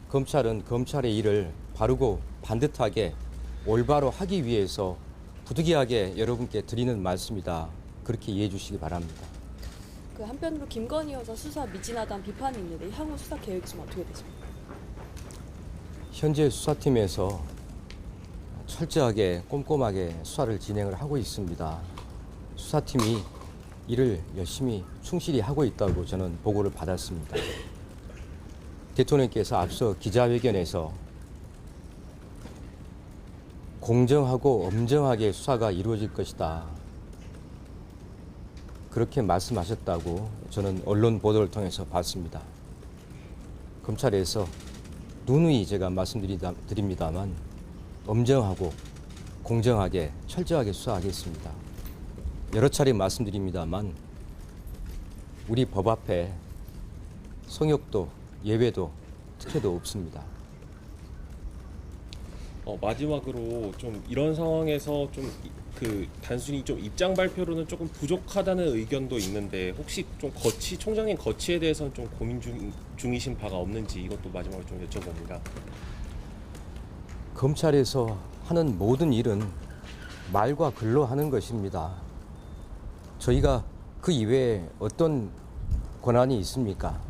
[SPEAKER 21] 검찰은 검찰의 일을 바르고 반듯하게 올바로 하기 위해서 부득이하게 여러분께 드리는 말씀이다. 그렇게 이해해 주시기 바랍니다.
[SPEAKER 4] 그 한편으로 김건희 여사 수사 미진하다는 비판이 있는데 향후 수사 계획이 좀 어떻게 되십니까?
[SPEAKER 21] 현재 수사팀에서 철저하게 꼼꼼하게 수사를 진행을 하고 있습니다. 수사팀이 일을 열심히 충실히 하고 있다고 저는 보고를 받았습니다. 대통령께서 앞서 기자회견에서 공정하고 엄정하게 수사가 이루어질 것이다. 그렇게 말씀하셨다고 저는 언론 보도를 통해서 봤습니다. 검찰에서 누누이 제가 말씀드립니다만 엄정하고 공정하게 철저하게 수사하겠습니다. 여러 차례 말씀드립니다만 우리 법 앞에 성역도 예외도 특혜도 없습니다.
[SPEAKER 24] 마지막으로 좀 이런 상황에서 좀 단순히 좀 입장 발표로는 조금 부족하다는 의견도 있는데 혹시 좀 총장님 거치에 대해서는 좀 고민 중이신 바가 없는지 이것도 마지막으로 좀 여쭤봅니다.
[SPEAKER 21] 검찰에서 하는 모든 일은 말과 글로 하는 것입니다. 저희가 그 이외에 어떤 권한이 있습니까?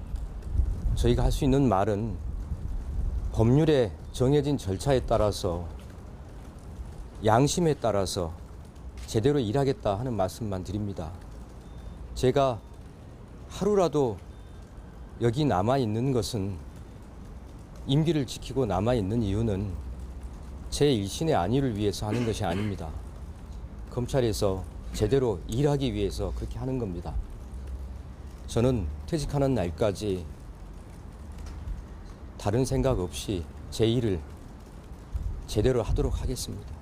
[SPEAKER 21] 저희가 할 수 있는 말은 법률에 정해진 절차에 따라서 양심에 따라서 제대로 일하겠다 하는 말씀만 드립니다. 제가 하루라도 여기 남아있는 것은 임기를 지키고 남아있는 이유는 제 일신의 안위를 위해서 하는 것이 아닙니다. 검찰에서 제대로 일하기 위해서 그렇게 하는 겁니다. 저는 퇴직하는 날까지 다른 생각 없이 제 일을 제대로 하도록 하겠습니다.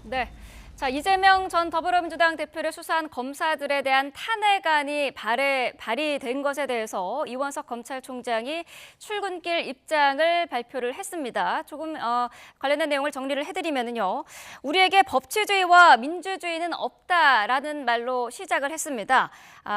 [SPEAKER 1] 네. 자, 이재명 전 더불어민주당 대표를 수사한 검사들에 대한 탄핵안이 발의된 것에 대해서 이원석 검찰총장이 출근길 입장을 발표를 했습니다. 조금 관련된 내용을 정리를 해드리면요. 우리에게 법치주의와 민주주의는 없다라는 말로 시작을 했습니다.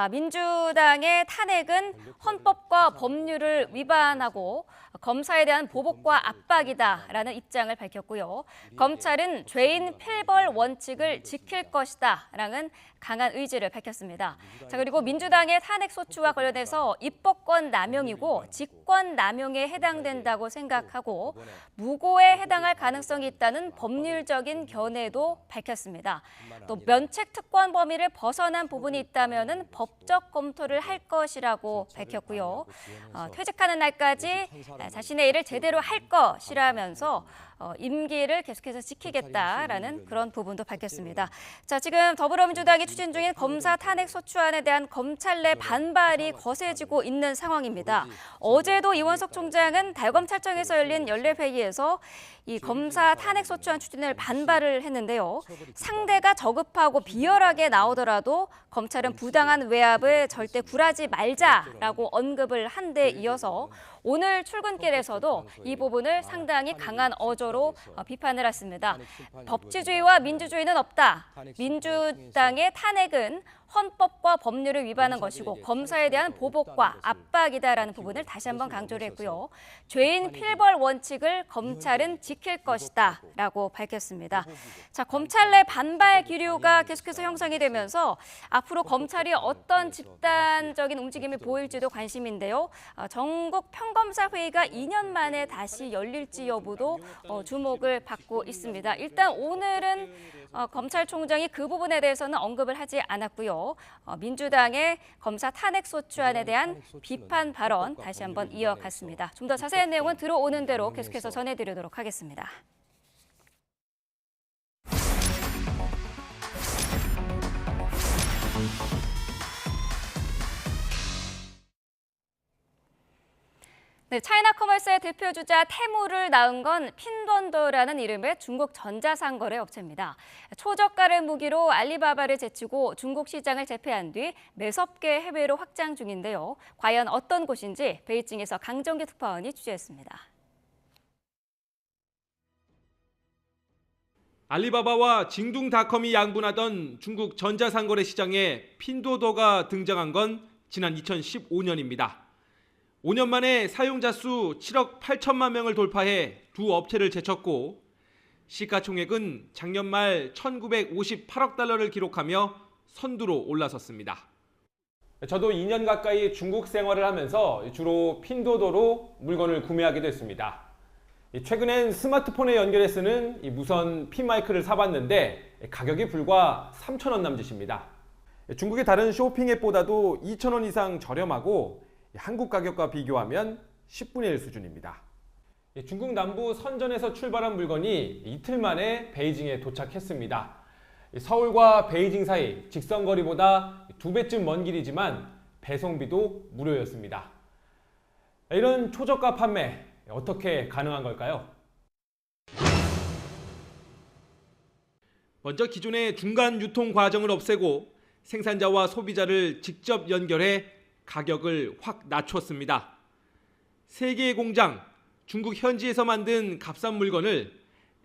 [SPEAKER 1] 민주당의 탄핵은 헌법과 법률을 위반하고 검사에 대한 보복과 압박이다라는 입장을 밝혔고요. 검찰은 죄인 필벌 원칙을 지킬 것이다라는 강한 의지를 밝혔습니다. 자, 그리고 민주당의 탄핵 소추와 관련해서 입법권 남용이고 직권 남용에 해당된다고 생각하고 무고에 해당할 가능성이 있다는 법률적인 견해도 밝혔습니다. 또 면책 특권 범위를 벗어난 부분이 있다면은 법적 검토를 할 것이라고 밝혔고요. 퇴직하는 날까지 자신의 일을 제대로 할 것이라면서 임기를 계속해서 지키겠다라는 그런 부분도 밝혔습니다. 자, 지금 더불어민주당이 추진 중인 검사 탄핵 소추안에 대한 검찰 내 반발이 거세지고 있는 상황입니다. 어제도 이원석 총장은 달검찰청에서 열린 연례회의에서 이 검사 탄핵 소추안 추진을 반발을 했는데요. 상대가 저급하고 비열하게 나오더라도 검찰은 부당한 외압을 절대 굴하지 말자라고 언급을 한 데 이어서 오늘 출근길에서도 이 부분을 상당히 강한 어조로 비판을 했습니다. 법치주의와 민주주의는 없다. 민주당의 탄핵은 헌법과 법률을 위반한 것이고 검사에 대한 보복과 압박이다라는 부분을 다시 한번 강조를 했고요. 죄인 필벌 원칙을 검찰은 지킬 것이다라고 밝혔습니다. 자, 검찰 내 반발 기류가 계속해서 형성이 되면서 앞으로 검찰이 어떤 집단적인 움직임을 보일지도 관심인데요. 전국 평검사 회의가 2년 만에 다시 열릴지 여부도 주목을 받고 있습니다. 일단 오늘은 검찰총장이 그 부분에 대해서는 언급을 하지 않았고요. 민주당의 검사 탄핵 소추안에 대한 비판 발언 다시 한번 이어갔습니다. 좀 더 자세한 내용은 들어오는 대로 계속해서 전해드리도록 하겠습니다. 네, 차이나커머스의 대표주자 테무를 낳은 건 핀돈더라는 이름의 중국 전자상거래 업체입니다. 초저가를 무기로 알리바바를 제치고 중국 시장을 제패한 뒤 매섭게 해외로 확장 중인데요. 과연 어떤 곳인지 베이징에서 강정기 특파원이 취재했습니다.
[SPEAKER 5] 알리바바와 징둥닷컴이 양분하던 중국 전자상거래 시장에 핀도더가 등장한 건 지난 2015년입니다. 5년 만에 사용자 수 7억 8천만 명을 돌파해 두 업체를 제쳤고 시가총액은 작년 말 1958억 달러를 기록하며 선두로 올라섰습니다. 저도 2년 가까이 중국 생활을 하면서 주로 핀도더로 물건을 구매하게 됐습니다. 최근엔 스마트폰에 연결해 쓰는 무선 핀 마이크를 사봤는데 가격이 불과 3,000원 남짓입니다. 중국의 다른 쇼핑 앱보다도 2,000원 이상 저렴하고 한국 가격과 비교하면 10분의 1 수준입니다. 중국 남부 선전에서 출발한 물건이 이틀 만에 베이징에 도착했습니다. 서울과 베이징 사이 직선거리보다 2배쯤 먼 길이지만 배송비도 무료였습니다. 이런 초저가 판매 어떻게 가능한 걸까요? 먼저 기존의 중간 유통 과정을 없애고 생산자와 소비자를 직접 연결해 가격을 확 낮췄습니다. 3개의 공장, 중국 현지에서 만든 값싼 물건을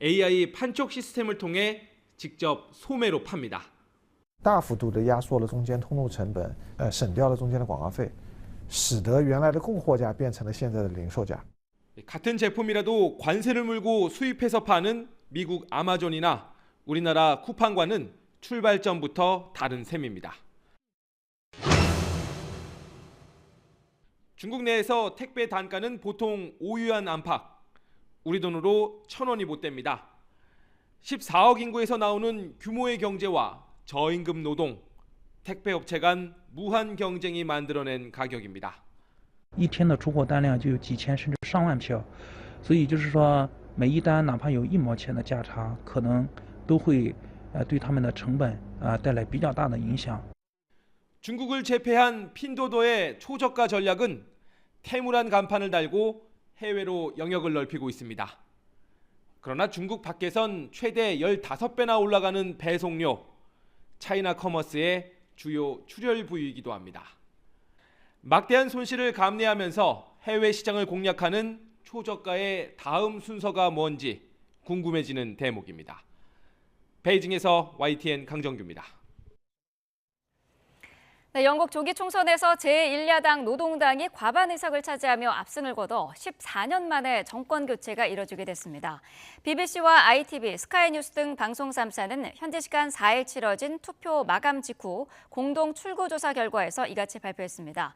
[SPEAKER 5] AI 판촉 시스템을 통해 직접 소매로 팝니다.
[SPEAKER 6] 大幅度地压缩了中间通路成本，省掉了中间的广告费，使得原来的供货价变成了现在的零售价。
[SPEAKER 5] 같은 제품이라도 관세를 물고 수입해서 파는 미국 아마존이나 우리나라 쿠팡과는 출발점부터 다른 셈입니다. 중국 내에서 택배 단가는 보통 5유안 안팎, 우리 돈으로 1,000원이 못 됩니다. 14억 인구에서 나오는 규모의 경제와 저임금 노동, 택배업체 간 무한 경쟁이 만들어낸 가격입니다.
[SPEAKER 7] 一天的出货单量就有几千甚至上万票，所以就是说每一单哪怕有1毛钱的价差，可能都会对他们的成本带来比较大的影响。
[SPEAKER 5] 중국을 제패한 핀도도의 초저가 전략은 태물한 간판을 달고 해외로 영역을 넓히고 있습니다. 그러나 중국 밖에선 최대 15배나 올라가는 배송료, 차이나 커머스의 주요 출혈 부위이기도 합니다. 막대한 손실을 감내하면서 해외 시장을 공략하는 초저가의 다음 순서가 뭔지 궁금해지는 대목입니다. 베이징에서 YTN 강정규입니다.
[SPEAKER 1] 네, 영국 조기 총선에서 제1야당 노동당이 과반 의석을 차지하며 압승을 거둬 14년 만에 정권 교체가 이뤄지게 됐습니다. BBC와 ITV, 스카이뉴스 등 방송 3사는 현지 시간 4일 치러진 투표 마감 직후 공동 출구조사 결과에서 이같이 발표했습니다.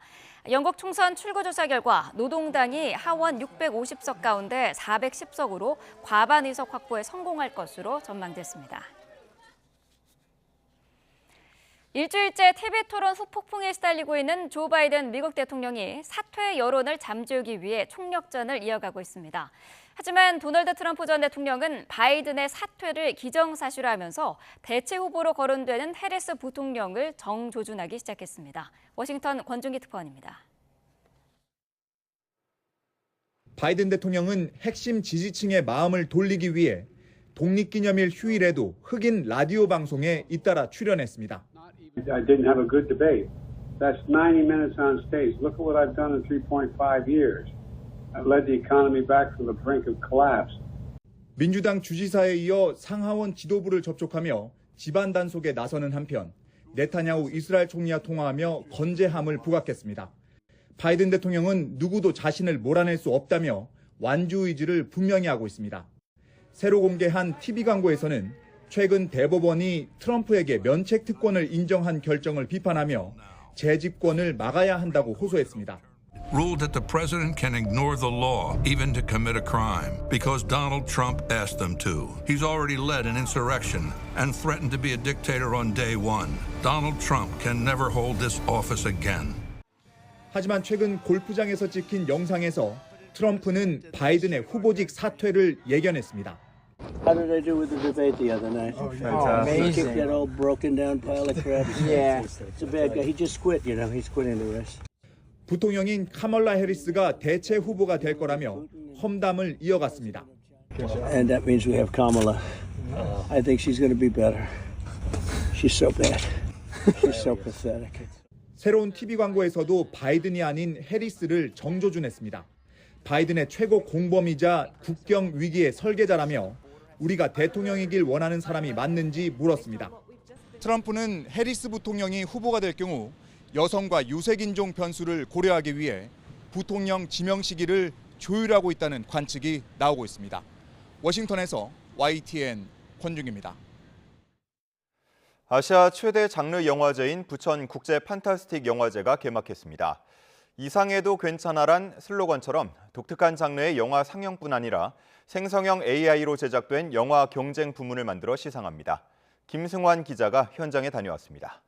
[SPEAKER 1] 영국 총선 출구조사 결과 노동당이 하원 650석 가운데 410석으로 과반 의석 확보에 성공할 것으로 전망됐습니다. 일주일째 TV토론 후폭풍에 시달리고 있는 조 바이든 미국 대통령이 사퇴 여론을 잠재우기 위해 총력전을 이어가고 있습니다. 하지만 도널드 트럼프 전 대통령은 바이든의 사퇴를 기정사실화하면서 대체 후보로 거론되는 해리스 부통령을 정조준하기 시작했습니다. 워싱턴 권중기 특파원입니다.
[SPEAKER 8] 바이든 대통령은 핵심 지지층의 마음을 돌리기 위해 독립기념일 휴일에도 흑인 라디오 방송에 잇따라 출연했습니다.
[SPEAKER 9] I didn't have a good debate. That's 90 minutes on stage. Look at what I've done in 3.5 years. I've led the economy back from the brink of collapse.
[SPEAKER 8] 민주당 주지사에 이어 상하원 지도부를 접촉하며 집안 단속에 나서는 한편 네타냐후 이스라엘 총리와 통화하며 건재함을 부각했습니다. 바이든 대통령은 누구도 자신을 몰아낼 수 없다며 완주 의지를 분명히 하고 있습니다. 새로 공개한 TV 광고에서는 최근 대법원이 트럼프에게 면책 특권을 인정한 결정을 비판하며 재집권을 막아야 한다고 호소했습니다.
[SPEAKER 10] Ruled that the president can ignore the law even to commit a crime because Donald Trump asked them to. He's already led an insurrection and threatened to be a dictator on day one. Donald Trump can never hold this office again.
[SPEAKER 8] 하지만 최근 골프장에서 찍힌 영상에서 트럼프는 바이든의 후보직 사퇴를 예견했습니다.
[SPEAKER 11] How did I do with the debate the other night?
[SPEAKER 25] Oh, amazing.
[SPEAKER 11] He kicked that old broken down pile of crap.
[SPEAKER 25] Yeah.
[SPEAKER 11] It's a bad guy. He just quit, you know. He's quitting the race.
[SPEAKER 8] 부통령인 카멀라 해리스가 대체 후보가 될 거라며 험담을 이어갔습니다.
[SPEAKER 11] And that means we have Kamala. I think she's going to be better. She's so bad. She's so pathetic.
[SPEAKER 8] 새로운 TV 광고에서도 바이든이 아닌 해리스를 정조준했습니다. 바이든의 최고 공범이자 국경 위기의 설계자라며 우리가 대통령이길 원하는 사람이 맞는지 물었습니다. 트럼프는 해리스 부통령이 후보가 될 경우 여성과 유색인종 변수를 고려하기 위해 부통령 지명 시기를 조율하고 있다는 관측이 나오고 있습니다. 워싱턴에서 YTN 권중입니다.
[SPEAKER 2] 아시아 최대 장르 영화제인 부천 국제 판타스틱 영화제가 개막했습니다. 이상해도 괜찮아란 슬로건처럼 독특한 장르의 영화 상영뿐 아니라 생성형 AI로 제작된 영화 경쟁 부문을 만들어 시상합니다. 김승환 기자가 현장에 다녀왔습니다.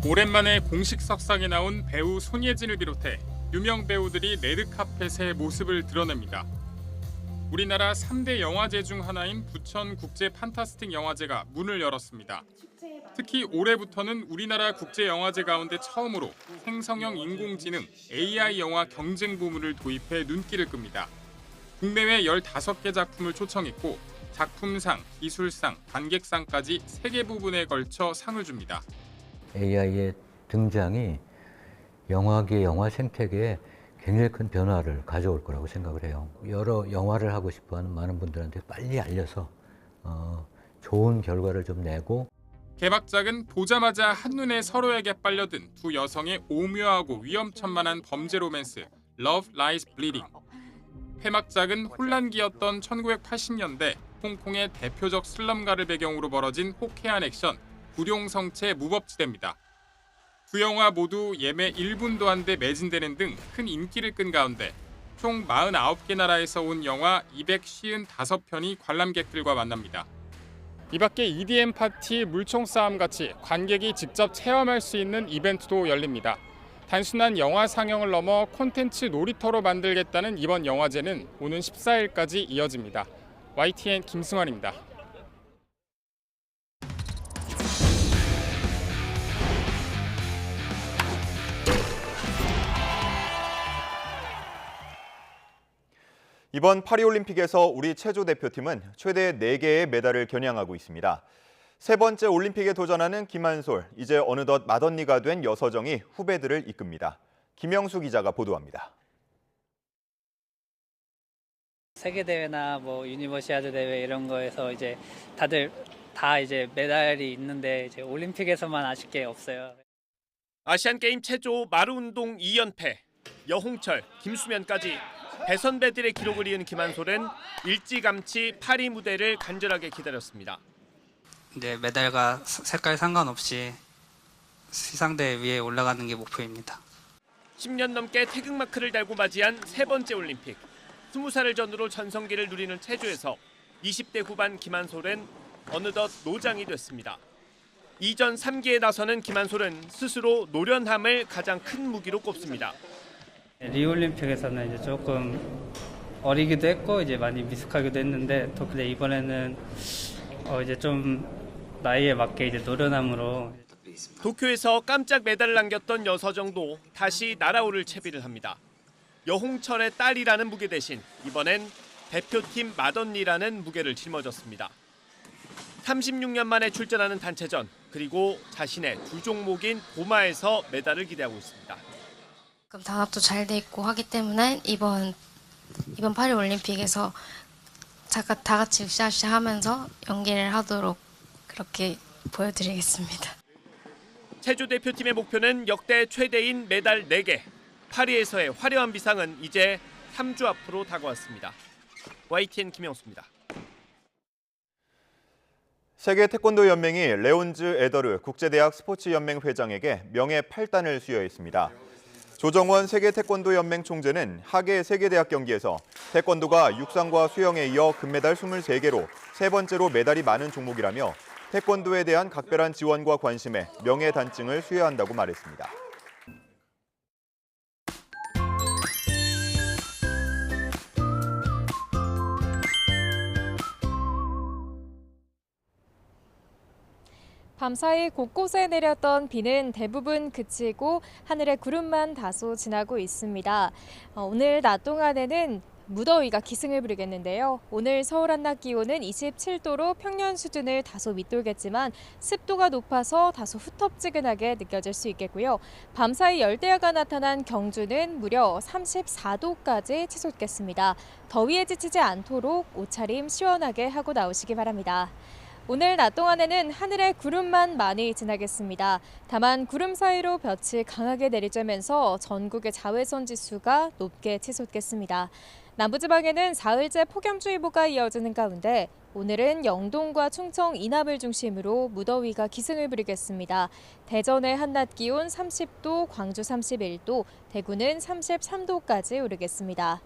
[SPEAKER 26] 오랜만에 공식 석상에 나온 배우 손예진을 비롯해 유명 배우들이 레드카펫에 모습을 드러냅니다. 우리나라 3대 영화제 중 하나인 부천 국제 판타스틱 영화제가 문을 열었습니다. 특히 올해부터는 우리나라 국제 영화제 가운데 처음으로 생성형 인공지능 AI 영화 경쟁 부문을 도입해 눈길을 끕니다. 국내외 15개 작품을 초청했고 작품상, 기술상, 관객상까지 3개 부분에 걸쳐 상을 줍니다.
[SPEAKER 27] AI의 등장이 영화계, 영화 생태계에 굉장히 큰 변화를 가져올 거라고 생각을 해요. 여러 영화를 하고 싶어하는 많은 분들한테 빨리 알려서 좋은 결과를 좀 내고.
[SPEAKER 26] 개막작은 보자마자 한눈에 서로에게 빨려든 두 여성의 오묘하고 위험천만한 범죄 로맨스 Love Lies Bleeding. 폐막작은 혼란기였던 1980년대 홍콩의 대표적 슬럼가를 배경으로 벌어진 호쾌한 액션 구룡성체 무법지대입니다. 두 영화 모두 예매 1분도 안 돼 매진되는 등 큰 인기를 끈 가운데 총 49개 나라에서 온 영화 255편이 관람객들과 만납니다. 이 밖에 EDM 파티, 물총 싸움 같이 관객이 직접 체험할 수 있는 이벤트도 열립니다. 단순한 영화 상영을 넘어 콘텐츠 놀이터로 만들겠다는 이번 영화제는 오는 14일까지 이어집니다. YTN 김승환입니다.
[SPEAKER 2] 이번 파리올림픽에서 우리 체조 대표팀은 최대 4개의 메달을 겨냥하고 있습니다. 세 번째 올림픽에 도전하는 김한솔, 이제 어느덧 맏언니가 된 여서정이 후배들을 이끕니다. 김영수 기자가 보도합니다.
[SPEAKER 13] 세계 대회나 뭐 유니버시아드 대회 이런 거에서 이제 다들 다 이제 메달이 있는데 이제 올림픽에서만 아쉽게 없어요.
[SPEAKER 14] 아시안 게임 체조 마루운동 2연패, 여홍철, 김수면까지 대선배들의 기록을 이은 김한솔은 일찌감치 파리 무대를 간절하게 기다렸습니다.
[SPEAKER 13] 이제 메달과 색깔 상관없이 시상대 위에 올라가는 게 목표입니다.
[SPEAKER 14] 10년 넘게 태극마크를 달고 맞이한 세 번째 올림픽. 20살을 전후로 전성기를 누리는 체조에서 20대 후반 김한솔은 어느덧 노장이 됐습니다. 이전 3기에 나서는 김한솔은 스스로 노련함을 가장 큰 무기로 꼽습니다.
[SPEAKER 13] 리올림픽에서는 이제 조금 어리기도 했고 이제 많이 미숙하기도 했는데 또 근데 이번에는 이제 좀 나이에 맞게 이제 노련함으로
[SPEAKER 14] 도쿄에서 깜짝 메달을 남겼던 여서정도 다시 날아오를 채비를 합니다. 여홍철의 딸이라는 무게 대신 이번엔 대표팀 맏언니라는 무게를 짊어졌습니다. 36년 만에 출전하는 단체전, 그리고 자신의 두 종목인 도마에서 메달을 기대하고 있습니다.
[SPEAKER 15] 그럼 단합도 잘 돼 있고 하기 때문에 이번 파리 올림픽에서 다 같이 으쌰으쌰 하면서 연기를 하도록 그렇게 보여드리겠습니다.
[SPEAKER 14] 체조 대표팀의 목표는 역대 최대인 메달 4개. 파리에서의 화려한 비상은 이제 3주 앞으로 다가왔습니다. YTN 김영수입니다.
[SPEAKER 2] 세계 태권도 연맹이 레온즈 에더르 국제대학 스포츠연맹 회장에게 명예 8단을 수여했습니다. 조정원 세계 태권도 연맹 총재는 하계 세계대학 경기에서 태권도가 육상과 수영에 이어 금메달 23개로 세 번째로 메달이 많은 종목이라며 태권도에 대한 각별한 지원과 관심에 명예 단증을 수여한다고 말했습니다.
[SPEAKER 16] 밤사이 곳곳에 내렸던 비는 대부분 그치고 하늘에 구름만 다소 지나고 있습니다. 오늘 낮 동안에는 무더위가 기승을 부리겠는데요. 오늘 서울 한낮 기온은 27도로 평년 수준을 다소 밑돌겠지만 습도가 높아서 다소 후텁지근하게 느껴질 수 있겠고요. 밤사이 열대야가 나타난 경주는 무려 34도까지 치솟겠습니다. 더위에 지치지 않도록 옷차림 시원하게 하고 나오시기 바랍니다. 오늘 낮 동안에는 하늘에 구름만 많이 지나겠습니다. 다만 구름 사이로 볕이 강하게 내리쬐면서 전국의 자외선 지수가 높게 치솟겠습니다. 남부지방에는 사흘째 폭염주의보가 이어지는 가운데 오늘은 영동과 충청 이남을 중심으로 무더위가 기승을 부리겠습니다. 대전의 한낮 기온 30도, 광주 31도, 대구는 33도까지 오르겠습니다.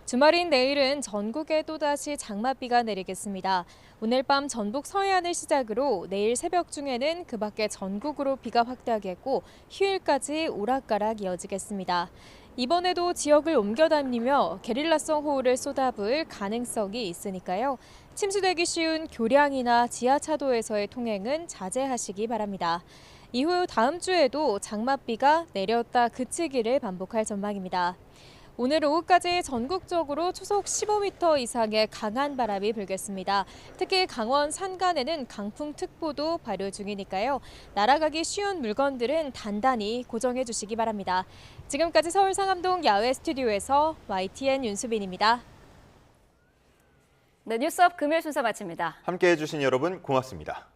[SPEAKER 16] 주말인 내일은 전국에 또다시 장맛비가 내리겠습니다. 오늘 밤 전북 서해안을 시작으로 내일 새벽 중에는 그 밖에 전국으로 비가 확대하겠고 휴일까지 오락가락 이어지겠습니다. 이번에도 지역을 옮겨 다니며 게릴라성 호우를 쏟아부을 가능성이 있으니까요. 침수되기 쉬운 교량이나 지하차도에서의 통행은 자제하시기 바랍니다. 이후 다음 주에도 장맛비가 내렸다 그치기를 반복할 전망입니다. 오늘 오후까지 전국적으로 초속 15m 이상의 강한 바람이 불겠습니다. 특히 강원 산간에는 강풍특보도 발효 중이니까요. 날아가기 쉬운 물건들은 단단히 고정해 주시기 바랍니다. 지금까지 서울 상암동 야외 스튜디오에서 YTN 윤수빈입니다.
[SPEAKER 1] 네, 뉴스업 금요일 순서 마칩니다.
[SPEAKER 2] 함께해 주신 여러분 고맙습니다.